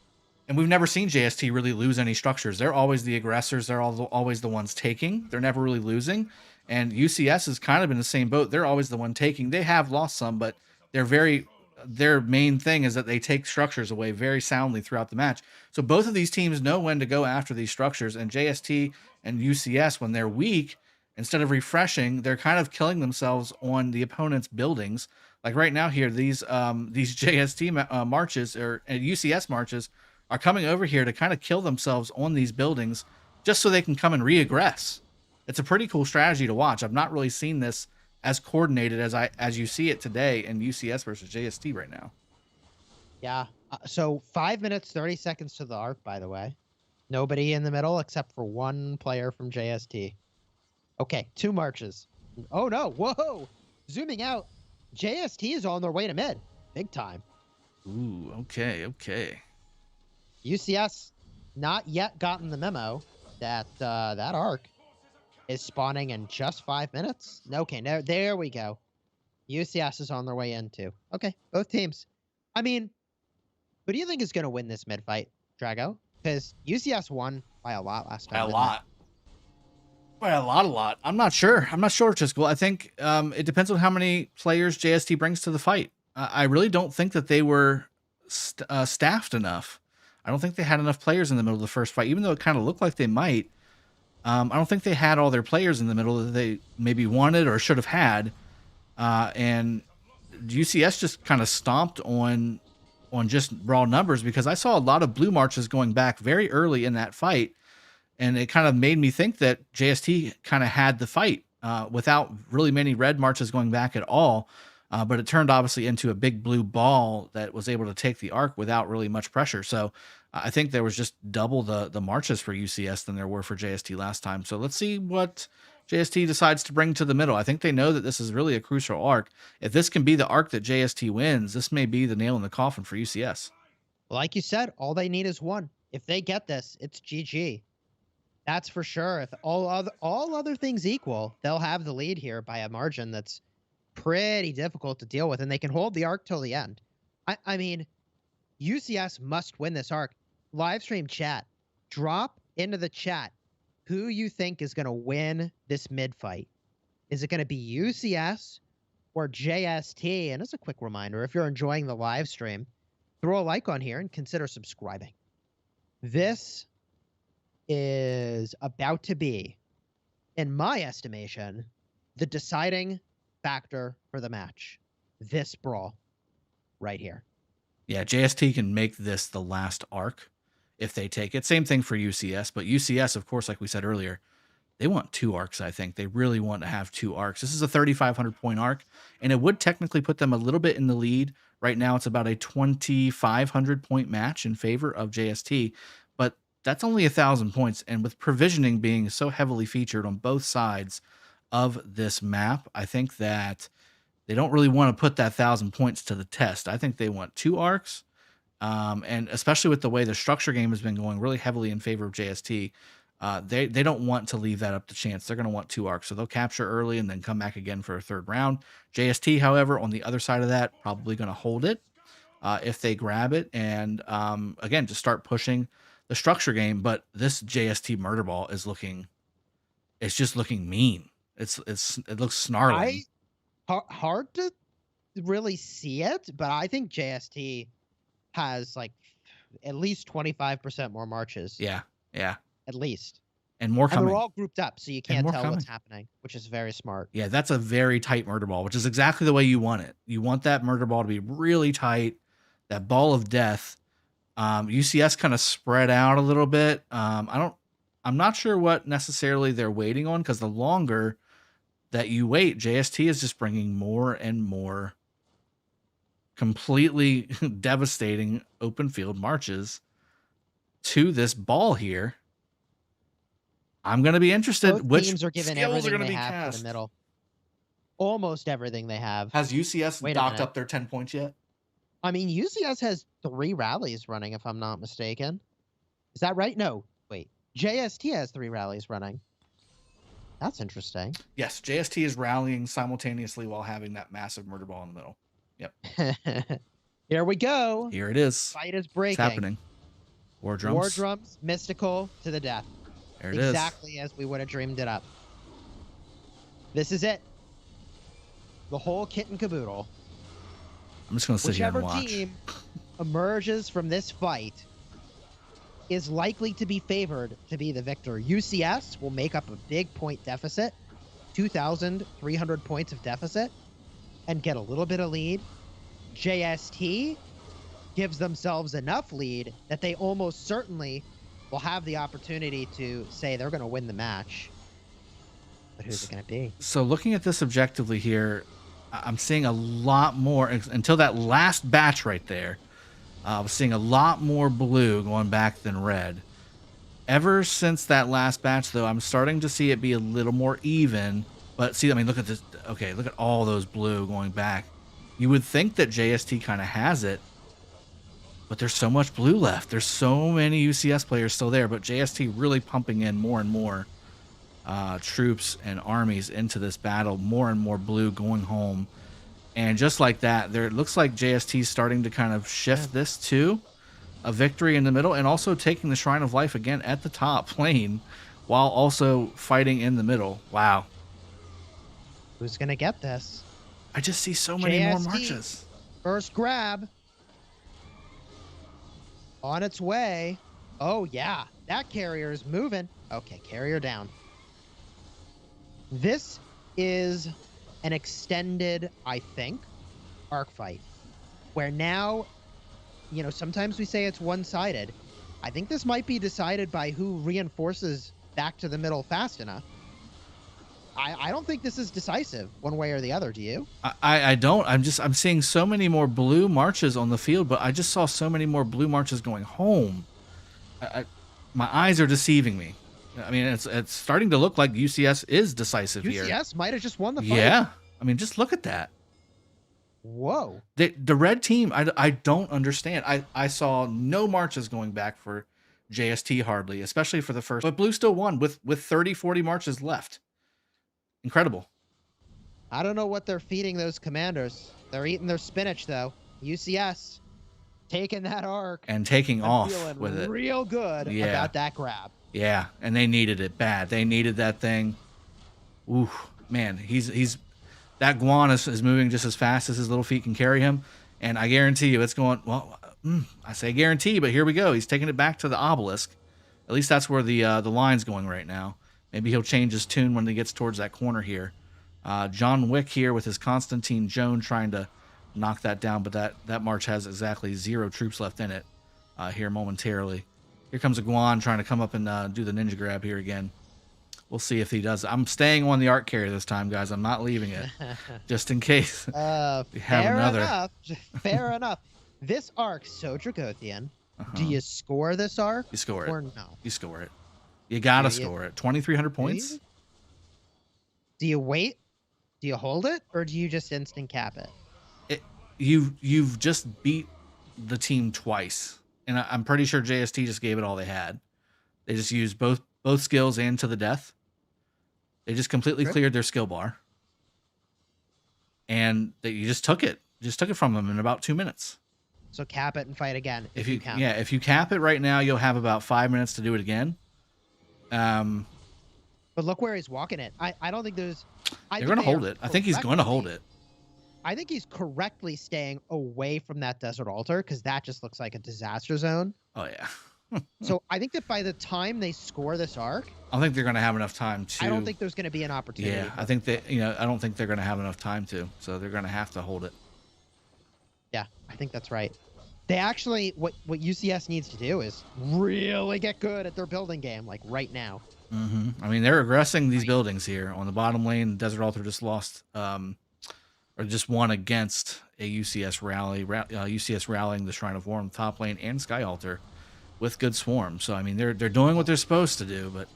and we've never seen JST really lose any structures. They're always the aggressors. They're always the ones taking. They're never really losing. And UCS is kind of in the same boat. They're always the one taking. They have lost some, but their main thing is that they take structures away very soundly throughout the match. So both of these teams know when to go after these structures, and JST and UCS, when they're weak, instead of refreshing, they're kind of killing themselves on the opponent's buildings. Like right now here, these JST marches or UCS marches are coming over here to kind of kill themselves on these buildings just so they can come and re-aggress. It's a pretty cool strategy to watch. I've not really seen this as coordinated as you see it today in UCS versus JST right now. Yeah. So 5 minutes, 30 seconds to the arc, by the way. Nobody in the middle except for one player from JST. Okay, 2 marches. Oh, no. Whoa. Zooming out. JST is on their way to mid. Big time. Ooh, okay. UCS not yet gotten the memo that that arc is spawning in just 5 minutes. Okay, there we go. UCS is on their way in too. Okay, both teams. I mean, who do you think is going to win this mid fight, Drago? Because UCS won by a lot last time. By a lot. By a lot. I'm not sure, Chiskel. I think it depends on how many players JST brings to the fight. I really don't think that they were staffed enough. I don't think they had enough players in the middle of the first fight, even though it kind of looked like they might. I don't think they had all their players in the middle that they maybe wanted or should have had. And UCS just kind of stomped on just raw numbers, because I saw a lot of blue marches going back very early in that fight. And it kind of made me think that JST kind of had the fight without really many red marches going back at all. But it turned obviously into a big blue ball that was able to take the arc without really much pressure. So I think there was just double the marches for UCS than there were for JST last time. So let's see what JST decides to bring to the middle. I think they know that this is really a crucial arc. If this can be the arc that JST wins, this may be the nail in the coffin for UCS. Like you said, all they need is one. If they get this, it's GG. That's for sure. If all other things equal, they'll have the lead here by a margin that's pretty difficult to deal with, and they can hold the arc till the end. I mean, UCS must win this arc. Live stream chat, drop into the chat who you think is going to win this mid fight. Is it going to be UCS or JST? And as a quick reminder, if you're enjoying the live stream, throw a like on here and consider subscribing. This is about to be, in my estimation, the deciding factor for the match. This brawl right here. Yeah, JST can make this the last arc if they take it. Same thing for UCS, but UCS, of course, like we said earlier, they want 2 arcs, I think. They really want to have 2 arcs. This is a 3,500 point arc, and it would technically put them a little bit in the lead. Right now, it's about a 2,500 point match in favor of JST, but that's only 1,000 points. And with provisioning being so heavily featured on both sides of this map, I think that they don't really want to put that 1,000 points to the test. I think they want 2 arcs, and especially with the way the structure game has been going really heavily in favor of JST, they don't want to leave that up to chance. They're going to want 2 arcs, so they'll capture early and then come back again for a 3rd round. JST, however, on the other side of that, probably going to hold it if they grab it, and again, just start pushing the structure game. But this JST murder ball is looking, it's just looking mean. It looks snarling. Hard to really see it, but I think JST has like at least 25% more marches. Yeah. At least. And more coming. And they're all grouped up, so you can't tell coming. what's happening, which is very smart. Yeah, that's a very tight murder ball, which is exactly the way you want it. You want that murder ball to be really tight, that ball of death. UCS kind of spread out a little bit. I'm not sure what necessarily they're waiting on, because the longer that you wait, JST is just bringing more and more completely devastating open field marches to this ball here. I'm going to be interested. Both Which teams are given skills everything are going to they be have cast? for the middle. Almost everything they have. Has UCS Wait a docked minute. up their 10 points yet? I mean, UCS has 3 rallies running, if I'm not mistaken. Is that right? No. Wait. JST has 3 rallies running. That's interesting. Yes, JST is rallying simultaneously while having that massive murder ball in the middle. Yep. Here we go. Here it is. Fight is It's breaking. happening. War drums. War drums, mystical to the death. There it is. Exactly as we would have dreamed it up. This is it. The whole kit and caboodle. I'm just going to sit here and Whichever watch. team emerges from this fight is likely to be favored to be the victor. UCS will make up a big point deficit, 2,300 points of deficit, and get a little bit of lead. JST gives themselves enough lead that they almost certainly will have the opportunity to say they're going to win the match. But who's it going to be? So looking at this objectively here, I'm seeing a lot more, until that last batch right there, I was seeing a lot more blue going back than red. Ever since that last batch, though, I'm starting to see it be a little more even. But see, I mean, look at this. Okay, look at all those blue going back. You would think that JST kind of has it, but there's so much blue left. There's so many UCS players still there, but JST really pumping in more and more troops and armies into this battle, more and more blue going home. And just like that, it looks like JST is starting to kind of shift this to a victory in the middle, and also taking the Shrine of Life again at the top lane while also fighting in the middle. Wow. Who's going to get this? I just see so many more JST. marches. First grab. On its way. Oh, yeah. That carrier is moving. Okay, carrier down. This is an extended, I think, arc fight. Where now, you know, sometimes we say it's one-sided. I think this might be decided by who reinforces back to the middle fast enough. I don't think this is decisive one way or the other. Do you? I don't. I'm seeing so many more blue marches on the field, but I just saw so many more blue marches going home. My eyes are deceiving me. I mean, it's starting to look like UCS is decisive here. UCS might have just won the fight. Yeah. I mean, just look at that. Whoa. The red team, I don't understand. I saw no marches going back for JST hardly, especially for the first. But blue still won with 30, 40 marches left. Incredible. I don't know what they're feeding those commanders. They're eating their spinach, though. UCS taking that arc And taking and off feeling with it. real good Yeah. about that grab. Yeah, and they needed it bad. They needed that thing. Ooh, man, he's that Guan is moving just as fast as his little feet can carry him, and I guarantee you it's going. Well, I say guarantee, but here we go. He's taking it back to the obelisk. At least that's where the line's going right now. Maybe he'll change his tune when he gets towards that corner here. John Wick here with his Constantine Joan trying to knock that down, but that march has exactly 0 troops left in it here momentarily. Here comes a Guan trying to come up and do the ninja grab here again. We'll see if he does. I'm staying on the arc carrier this time, guys. I'm not leaving it, just in case we have Fair another. enough. Fair enough. This arc, so Dragothian. Do you score this arc? You score or it. no? You score it. You gotta Do you? score it. 2,300 points. Do you wait? Do you hold it, or do you just instant cap it? You've just beat the team twice, and I'm pretty sure JST just gave it all they had. They just used both skills and to the death. They just completely cleared their skill bar, and you just took it. Just took it from them in about 2 minutes. So cap it and fight again if you can. Yeah, if you cap it right now, you'll have about 5 minutes to do it again. But look where he's walking it. I don't think there's. They're going to hold it. I think he's going to hold it. I think he's correctly staying away from that desert altar because that just looks like a disaster zone. Oh yeah. So I think that by the time they score this arc, I don't think they're going to have enough time to. I don't think there's going to be an opportunity. Yeah, I think that I don't think they're going to have enough time to. So they're going to have to hold it. Yeah, I think that's right. They actually, what UCS needs to do is really get good at their building game, like right now. I mean, they're aggressing these buildings here on the bottom lane. Desert Altar just lost, or just won against a UCS rally. UCS rallying the Shrine of War on the top lane and Sky Altar with good swarm. So I mean, they're doing what they're supposed to do. But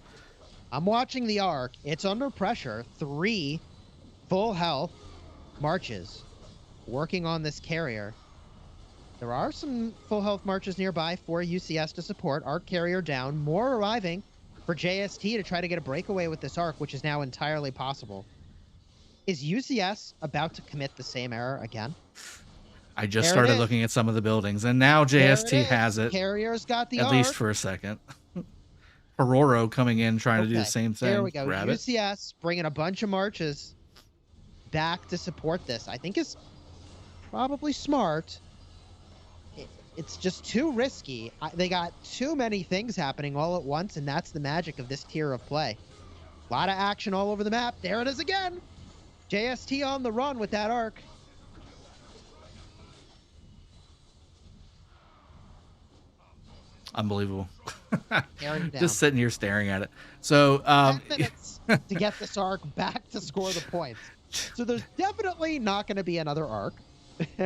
I'm watching the arc. It's under pressure. 3 full health marches working on this carrier. There are some full health marches nearby for UCS to support. Arc carrier down. More arriving for JST to try to get a breakaway with this arc, which is now entirely possible. Is UCS about to commit the same error again? I just started looking at some of the buildings, and now JST has it. Carrier's got the at arc. least for a second. Aurora coming in trying to do the same thing. There we go. Grab UCS bringing a bunch of marches back to support this. I think is probably smart. It's just too risky. They got too many things happening all at once, and that's the magic of this tier of play. A lot of action all over the map. There it is again. JST on the run with that arc. Unbelievable. Just Just sitting here staring at it. So 10 minutes to get this arc back to score the points. So there's definitely not going to be another arc.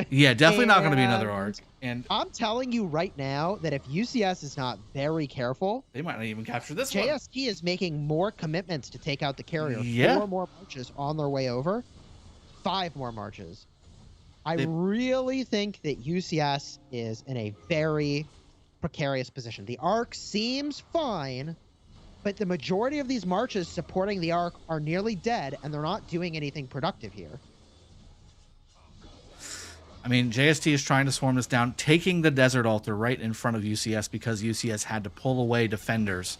Yeah, definitely not going to be another arc. And I'm telling you right now that if UCS is not very careful, they might not even capture this JST is making more commitments to take out the carrier. Yeah. 4 more marches on their way over. 5 more marches. I really think that UCS is in a very precarious position. The arc seems fine, but the majority of these marches supporting the arc are nearly dead, and they're not doing anything productive here. I mean, JST is trying to swarm this down, taking the Desert Altar right in front of UCS because UCS had to pull away defenders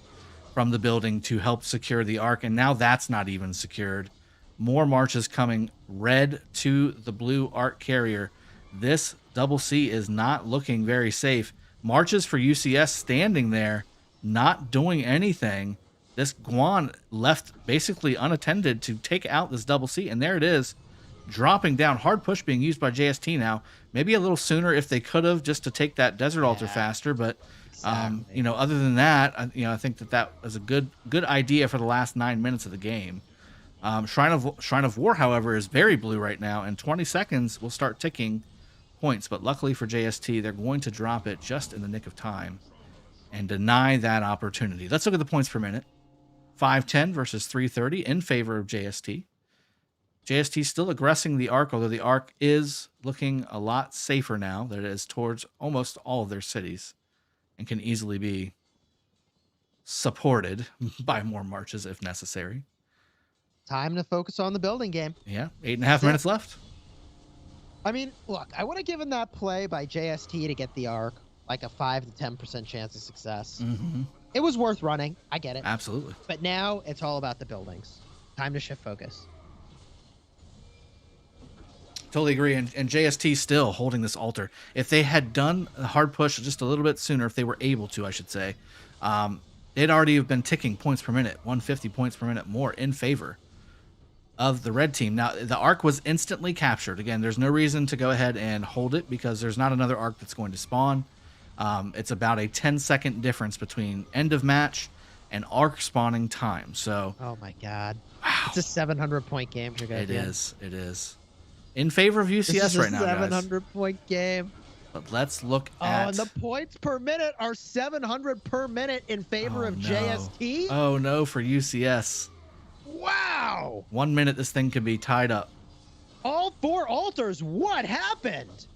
from the building to help secure the arc, and now that's not even secured. More marches coming red to the blue arc carrier. This double C is not looking very safe. Marches for UCS standing there, not doing anything. This Guan left basically unattended to take out this double C, and there it is. Dropping down. Hard push being used by JST now. Maybe a little sooner if they could have, just to take that Desert Altar faster. But, Exactly. other than that, I think that was a good idea for the last 9 minutes of the game. Shrine of War, however, is very blue right now, and 20 seconds will start ticking points. But luckily for JST, they're going to drop it just in the nick of time and deny that opportunity. Let's look at the points per minute. 510 versus 330 in favor of JST. JST still aggressing the arc, although the arc is looking a lot safer now that it is towards almost all of their cities and can easily be supported by more marches if necessary. Time to focus on the building game. Yeah, 8.5 minutes left. I mean, look, I would have given that play by JST to get the arc like a 5 to 10% chance of success. Mm-hmm. It was worth running. I get it. Absolutely. But now it's all about the buildings. Time to shift focus. Totally agree. And JST still holding this altar. If they had done a hard push just a little bit sooner, if they were able to, I should say, they'd already have been ticking points per minute, 150 points per minute more in favor of the red team. Now, the arc was instantly captured. Again, there's no reason to go ahead and hold it because there's not another arc that's going to spawn. It's about a 10-second difference between end of match and arc spawning time. So, Oh my god. wow, It's a 700-point game. it is. It is in favor of UCS right now, guys. 700-point game. But let's look Oh, at. and the points per minute are 700 per minute in favor of JST. Oh no, for UCS. Wow. 1 minute, this thing could be tied up. All 4 altars. What happened?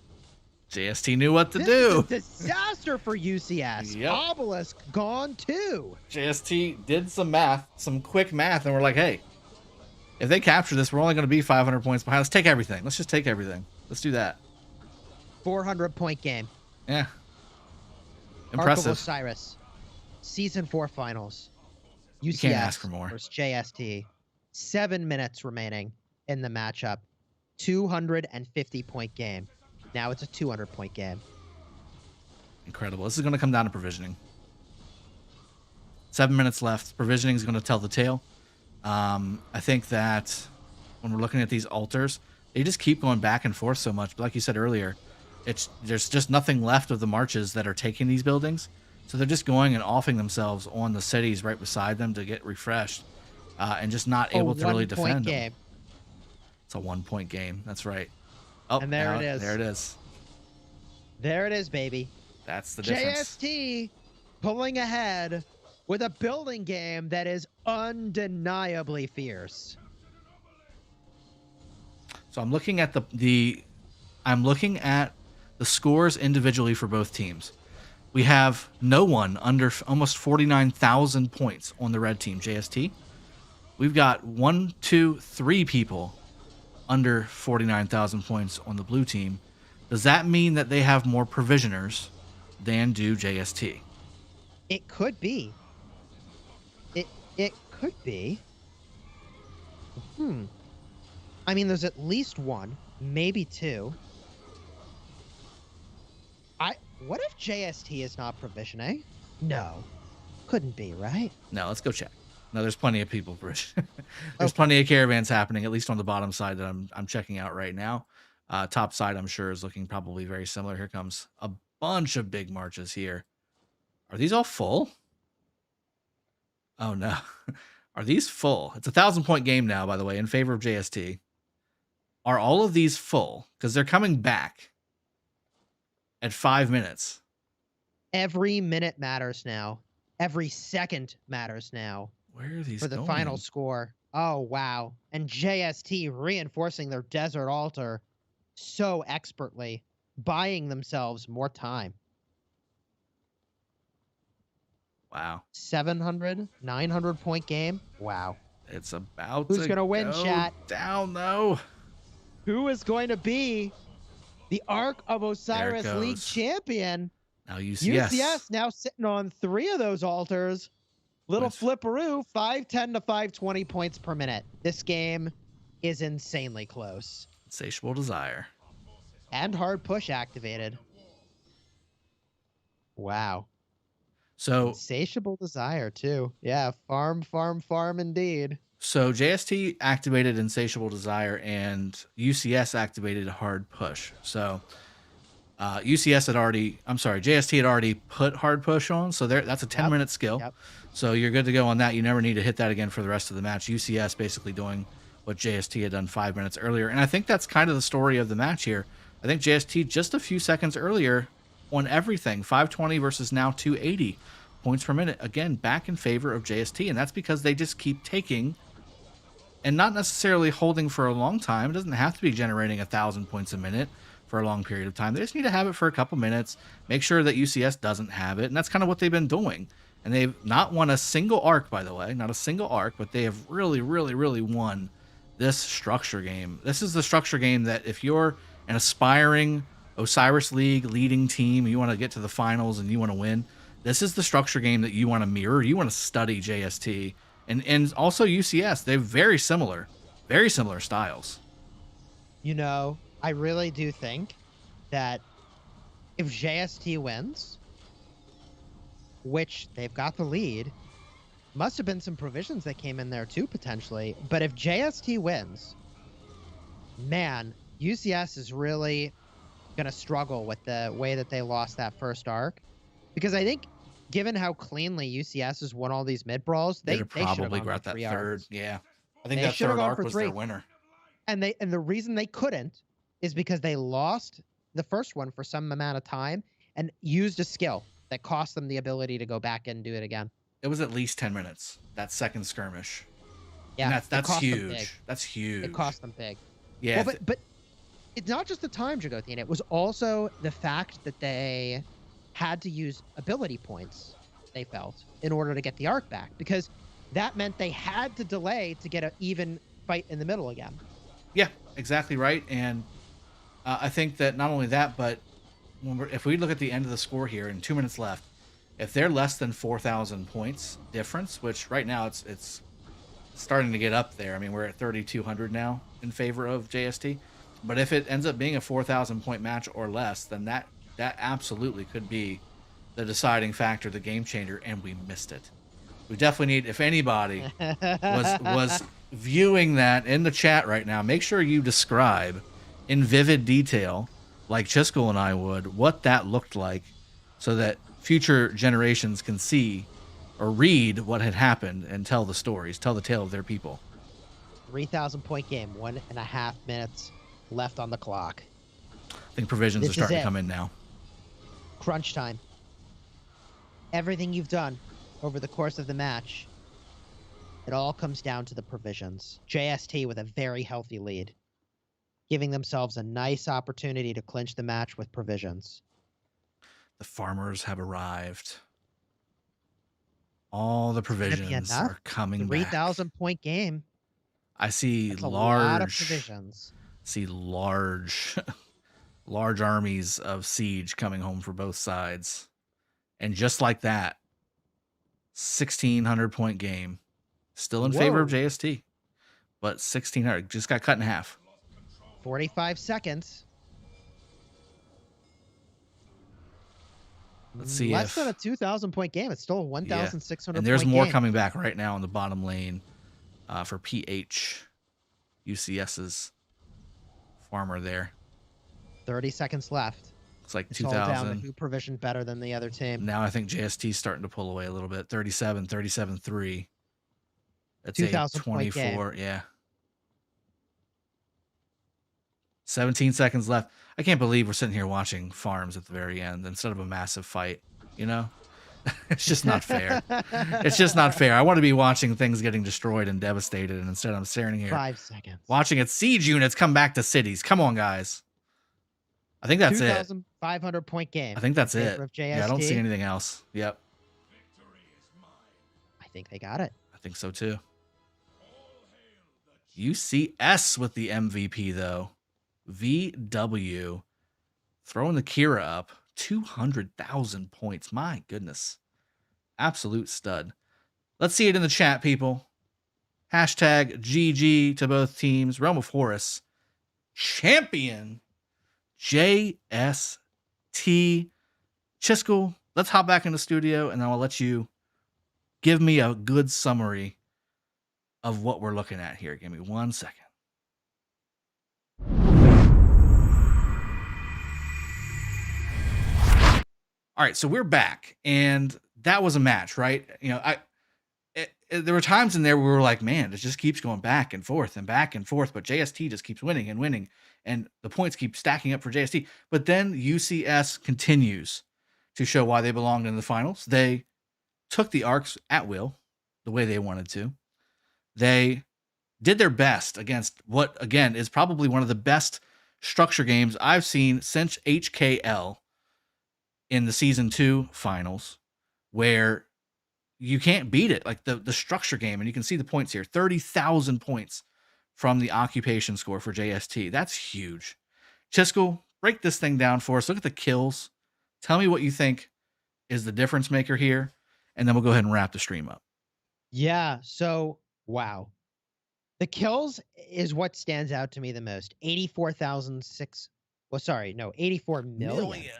JST knew what to This do. is a disaster for UCS. Yep. Obelisk gone too. JST did some math, some quick math, and we're like, hey, if they capture this, we're only going to be 500 points behind. Let's take everything. Let's just take everything. Let's do that. 400-point game. Yeah. Arc of Impressive. Osiris. Season 4 finals. UCS can't ask for more. versus JST. 7 minutes remaining in the matchup. 250-point game. Now it's a 200-point game. Incredible. This is going to come down to provisioning. 7 minutes left. Provisioning is going to tell the tale. I think that when we're looking at these altars, they just keep going back and forth so much. But like you said earlier, there's just nothing left of the marches that are taking these buildings. So they're just going and offing themselves on the cities right beside them to get refreshed and just not able to really defend them. It's a 1-point game. That's right. Oh, And there it is. There it is. There it is, baby. That's the difference. JST pulling ahead with a building game that is undeniably fierce. So I'm looking at I'm looking at the scores individually for both teams. We have no one under almost 49,000 points on the red team, JST. We've got 1, 2, 3 people under 49,000 points on the blue team. Does that mean that they have more provisioners than do JST? It could be. It could be. I mean, there's at least 1, maybe 2. What if JST is not provisioning? No. Couldn't be, right? No, let's go check. No, there's plenty of people. There's plenty of caravans happening, at least on the bottom side that I'm checking out right now. Top side, I'm sure, is looking probably very similar. Here comes a bunch of big marches here. Are these all full? Oh, no. Are these full? It's a 1,000-point game now, by the way, in favor of JST. Are all of these full? Because they're coming back at 5 minutes. Every minute matters now. Every second matters now. Where are these for the going? final score? Oh, wow. And JST reinforcing their desert altar so expertly, buying themselves more time. Wow. 700, 900-point game. Wow. It's about Who's going to win, go chat? down, though. Who is going to be the Arc of Osiris League goes. champion? Now UCS. UCS now sitting on 3 of those altars. Little flipperoo, 510 to 520 points per minute. This game is insanely close. Insatiable Desire. And hard push activated. Wow. So Insatiable Desire, too. Yeah, farm indeed. So JST activated Insatiable Desire and UCS activated Hard Push. So JST had already put Hard Push on. So that's a 10-minute skill. Yep. So you're good to go on that. You never need to hit that again for the rest of the match. UCS basically doing what JST had done 5 minutes earlier. And I think that's kind of the story of the match here. I think JST just a few seconds earlier on everything. 520 versus now 280 points per minute. Again, back in favor of JST. And that's because they just keep taking and not necessarily holding for a long time. It doesn't have to be generating 1,000 points a minute for a long period of time. They just need to have it for a couple minutes, make sure that UCS doesn't have it. And that's kind of what they've been doing. And they've not won a single arc, by the way, not a single arc, but they have really, really, really won this structure game. This is the structure game that if you're an aspiring Osiris League leading team, you want to get to the finals and you want to win, this is the structure game that you want to mirror. You want to study JST and also UCS. They're very similar styles. You know, I really do think that if JST wins, which they've got the lead, must have been some provisions that came in there too, potentially. But if JST wins, man, UCS is really going to struggle with the way that they lost that first arc. Because I think, given how cleanly UCS has won all these mid brawls, They'd they have should have probably gone for got that 3 third. arcs. Yeah. I think They that should have third gone arc for was 3. their winner. And the reason they couldn't is because they lost the first one for some amount of time and used a skill that cost them the ability to go back and do it again. It was at least 10 minutes, that second skirmish. Yeah, And that's cost them big. huge. That's huge. It cost them big. Yeah. Well, but it's not just the time, Jagothian. It was also the fact that they had to use ability points, they felt, in order to get the arc back, because that meant they had to delay to get an even fight in the middle again. Yeah, exactly right. And I think that not only that, but if we look at the end of the score here and 2 minutes left, if they're less than 4,000 points difference, which right now it's starting to get up there. I mean, we're at 3,200 now in favor of JST. But if it ends up being a 4,000 point match or less, then that absolutely could be the deciding factor, the game changer, and we missed it. We definitely need, if anybody was viewing that in the chat right now, make sure you describe in vivid detail, like Chiskel and I would, what that looked like, so that future generations can see or read what had happened and tell the stories, tell the tale of their people. 3,000 point game, 1.5 minutes left on the clock. I think provisions are This is starting to it. come in now. Crunch time. Everything you've done over the course of the match, it all comes down to the provisions. JST with a very healthy lead, giving themselves a nice opportunity to clinch the match with provisions. The farmers have arrived. All the gonna be provisions enough. are coming back. 3,000 point game. I see That's a lot of large provisions. large armies of siege coming home for both sides. And just like that, 1,600 point game. Still in favor of Whoa. JST. But 1,600 just got cut in half. 45 seconds. Let's see Less if than a 2,000 point game. It's still a 1,600 and there's point more game. coming back right now in the bottom lane for PH. UCS's farmer there. 30 seconds left. Looks like It's all down to 2,000. who provisioned better than the other team. Now I think JST's starting to pull away a little bit. 37-3. That's a 2,000 point 24. Yeah. 17 seconds left. I can't believe we're sitting here watching farms at the very end instead of a massive fight. You know, it's just not fair. It's just not fair. I want to be watching things getting destroyed and devastated, and instead I'm staring here 5 seconds. watching its siege units come back to cities. Come on, guys. I think that's it. 2,500 point game. I think that's in it. favor of Yeah, I don't see JST. anything else. Yep. I think they got it. I think so too. UCS with the MVP though. VW throwing the Kira up 200,000 points. My goodness. Absolute stud. Let's see it in the chat, people. Hashtag GG to both teams. Realm of Horus. Champion JST. Chiskel, let's hop back in the studio and then I'll let you give me a good summary of what we're looking at here. Give me 1 second. All right, so we're back, and that was a match, right? You know, there were times in there where we were like, man, it just keeps going back and forth, but JST just keeps winning and winning, and the points keep stacking up for JST. But then UCS continues to show why they belonged in the finals. They took the arcs at will, the way they wanted to. They did their best against what, again, is probably one of the best structure games I've seen since HKL in the season 2 finals, where you can't beat it. Like the structure game, and you can see the points here, 30,000 points from the occupation score for JST. That's huge. Chiskel, break this thing down for us. Look at the kills. Tell me what you think is the difference maker here, and then we'll go ahead and wrap the stream up. Yeah. So, wow. The kills is what stands out to me the most. 84,006. Well, sorry, no, 84 million.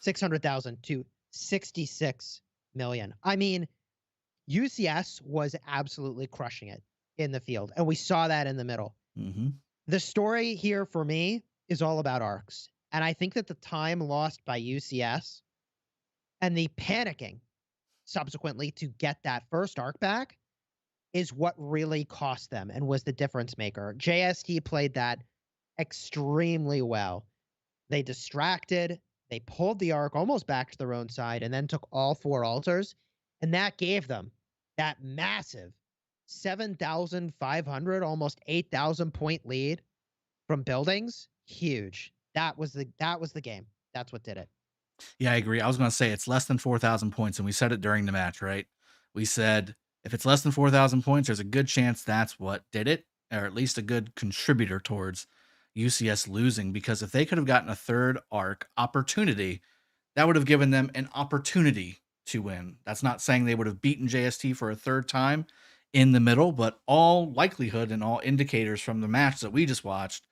600,000 to 66 million. I mean, UCS was absolutely crushing it in the field, and we saw that in the middle. Mm-hmm. The story here for me is all about arcs. And I think that the time lost by UCS and the panicking subsequently to get that first arc back is what really cost them and was the difference maker. JST played that extremely well. They distracted, they pulled the arc almost back to their own side, and then took all 4 altars, and that gave them that massive 7,500, almost 8,000 point lead from buildings. Huge. That was the game. That's what did it. Yeah, I agree. I was going to say it's less than 4,000 points, and we said it during the match, right? We said if it's less than 4,000 points, there's a good chance that's what did it, or at least a good contributor towards UCS losing, because if they could have gotten a third arc opportunity, that would have given them an opportunity to win. That's not saying they would have beaten JST for a third time in the middle, but all likelihood and all indicators from the match that we just watched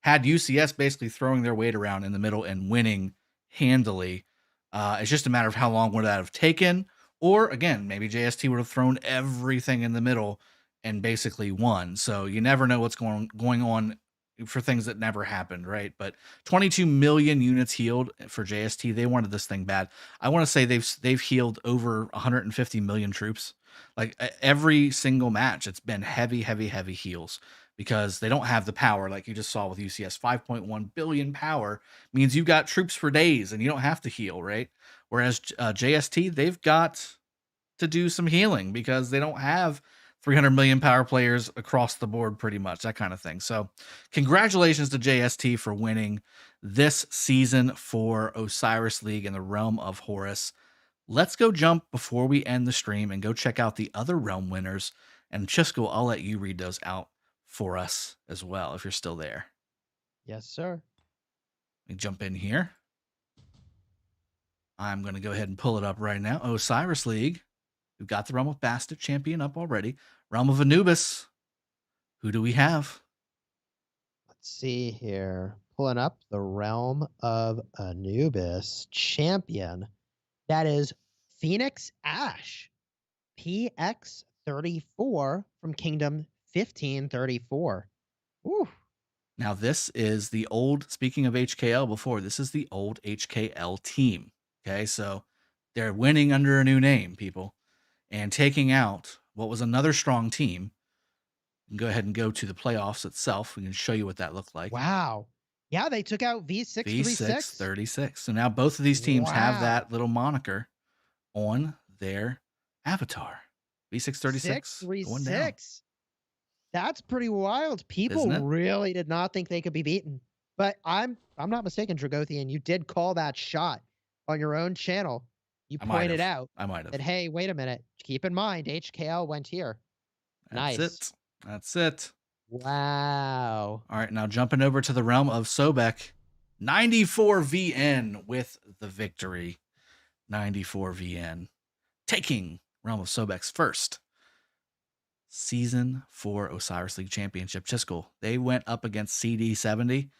had UCS basically throwing their weight around in the middle and winning handily. It's just a matter of how long would that have taken, or again, maybe JST would have thrown everything in the middle and basically won. So you never know what's going on for things that never happened, right? But 22 million units healed for JST. They wanted this thing bad. I want to say they've healed over 150 million troops. Like every single match, it's been heavy heals, because they don't have the power like you just saw with UCS. 5.1 billion power means you've got troops for days and you don't have to heal, right? Whereas JST, they've got to do some healing because they don't have 300 million power players across the board, pretty much, that kind of thing. So congratulations to JST for winning this season for Osiris League in the Realm of Horus. Let's go jump before we end the stream and go check out the other realm winners. And Chisco, I'll let you read those out for us as well, if you're still there. Yes, sir. Let me jump in here. I'm going to go ahead and pull it up right now. Osiris League. We've got the Realm of BASTET champion up already. Realm of ANUBIS. Who do we have? Let's see here. Pulling up the Realm of ANUBIS champion. That is Phoenix Ash. PX34 from Kingdom 1534. Ooh. Now, this is the old, speaking of HKL before, this is the old HKL team. Okay, so they're winning under a new name, people, and taking out what was another strong team. You can go ahead and go to the playoffs itself. We can show you what that looked like. Wow. Yeah, they took out V636. V636. So now both of these teams have that little moniker on their avatar. V636 going down. That's pretty wild. People really did not think they could be beaten. But I'm not mistaken, Dragothian. You did call that shot on your own channel. You pointed out that, hey, wait a minute. Keep in mind, HKL went here. Nice. That's it. Wow. All right, now jumping over to the realm of Sobek. 94 VN with the victory. 94 VN. Taking Realm of Sobek's first Season 4 Osiris League Championship. Chisco, they went up against CD70,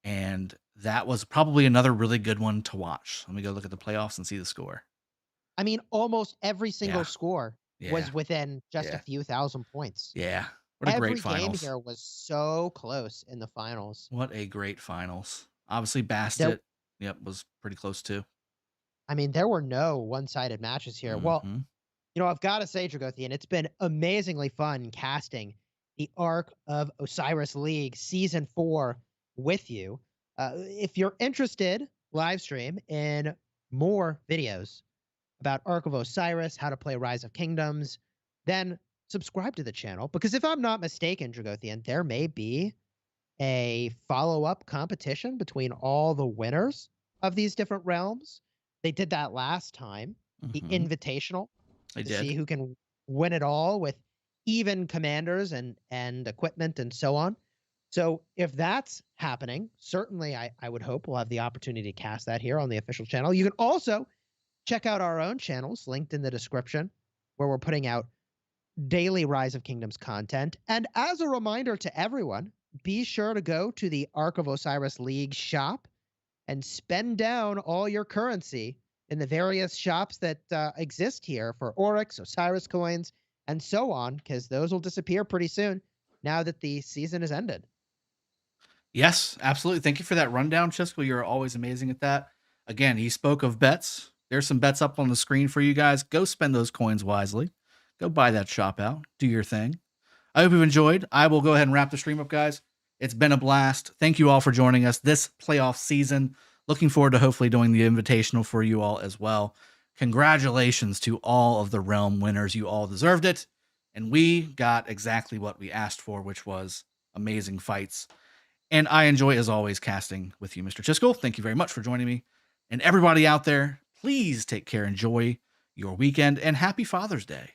and that was probably another really good one to watch. Let me go look at the playoffs and see the score. I mean, almost every single score was within just a few thousand points. Yeah. What a great finals. Every game here was so close in the finals. What a great finals. Obviously, Bastet, was pretty close too. I mean, there were no one-sided matches here. Mm-hmm. Well, I've got to say, Dragothian, it's been amazingly fun casting the Arc of Osiris League Season 4 with you. If you're interested, live stream in more videos about Arc of Osiris, how to play Rise of Kingdoms, then subscribe to the channel. Because if I'm not mistaken, Dragothian, there may be a follow-up competition between all the winners of these different realms. They did that last time, the Invitational. See who can win it all with even commanders and equipment and so on. So if that's happening, certainly I would hope we'll have the opportunity to cast that here on the official channel. You can also check out our own channels linked in the description, where we're putting out daily Rise of Kingdoms content. And as a reminder to everyone, be sure to go to the Arc of Osiris League shop and spend down all your currency in the various shops that exist here for Oryx, Osiris coins, and so on, because those will disappear pretty soon now that the season has ended. Yes, absolutely. Thank you for that rundown, Chisco. You're always amazing at that. Again, he spoke of bets. There's some bets up on the screen for you guys. Go spend those coins wisely. Go buy that shop out. Do your thing. I hope you've enjoyed. I will go ahead and wrap the stream up, guys. It's been a blast. Thank you all for joining us this playoff season. Looking forward to hopefully doing the invitational for you all as well. Congratulations to all of the Realm winners. You all deserved it. And we got exactly what we asked for, which was amazing fights. And I enjoy, as always, casting with you, Mr. Chisco. Thank you very much for joining me. And everybody out there, please take care. Enjoy your weekend. And happy Father's Day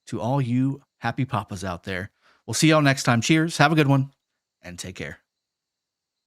to all you happy papas out there. We'll see y'all next time. Cheers. Have a good one. And take care.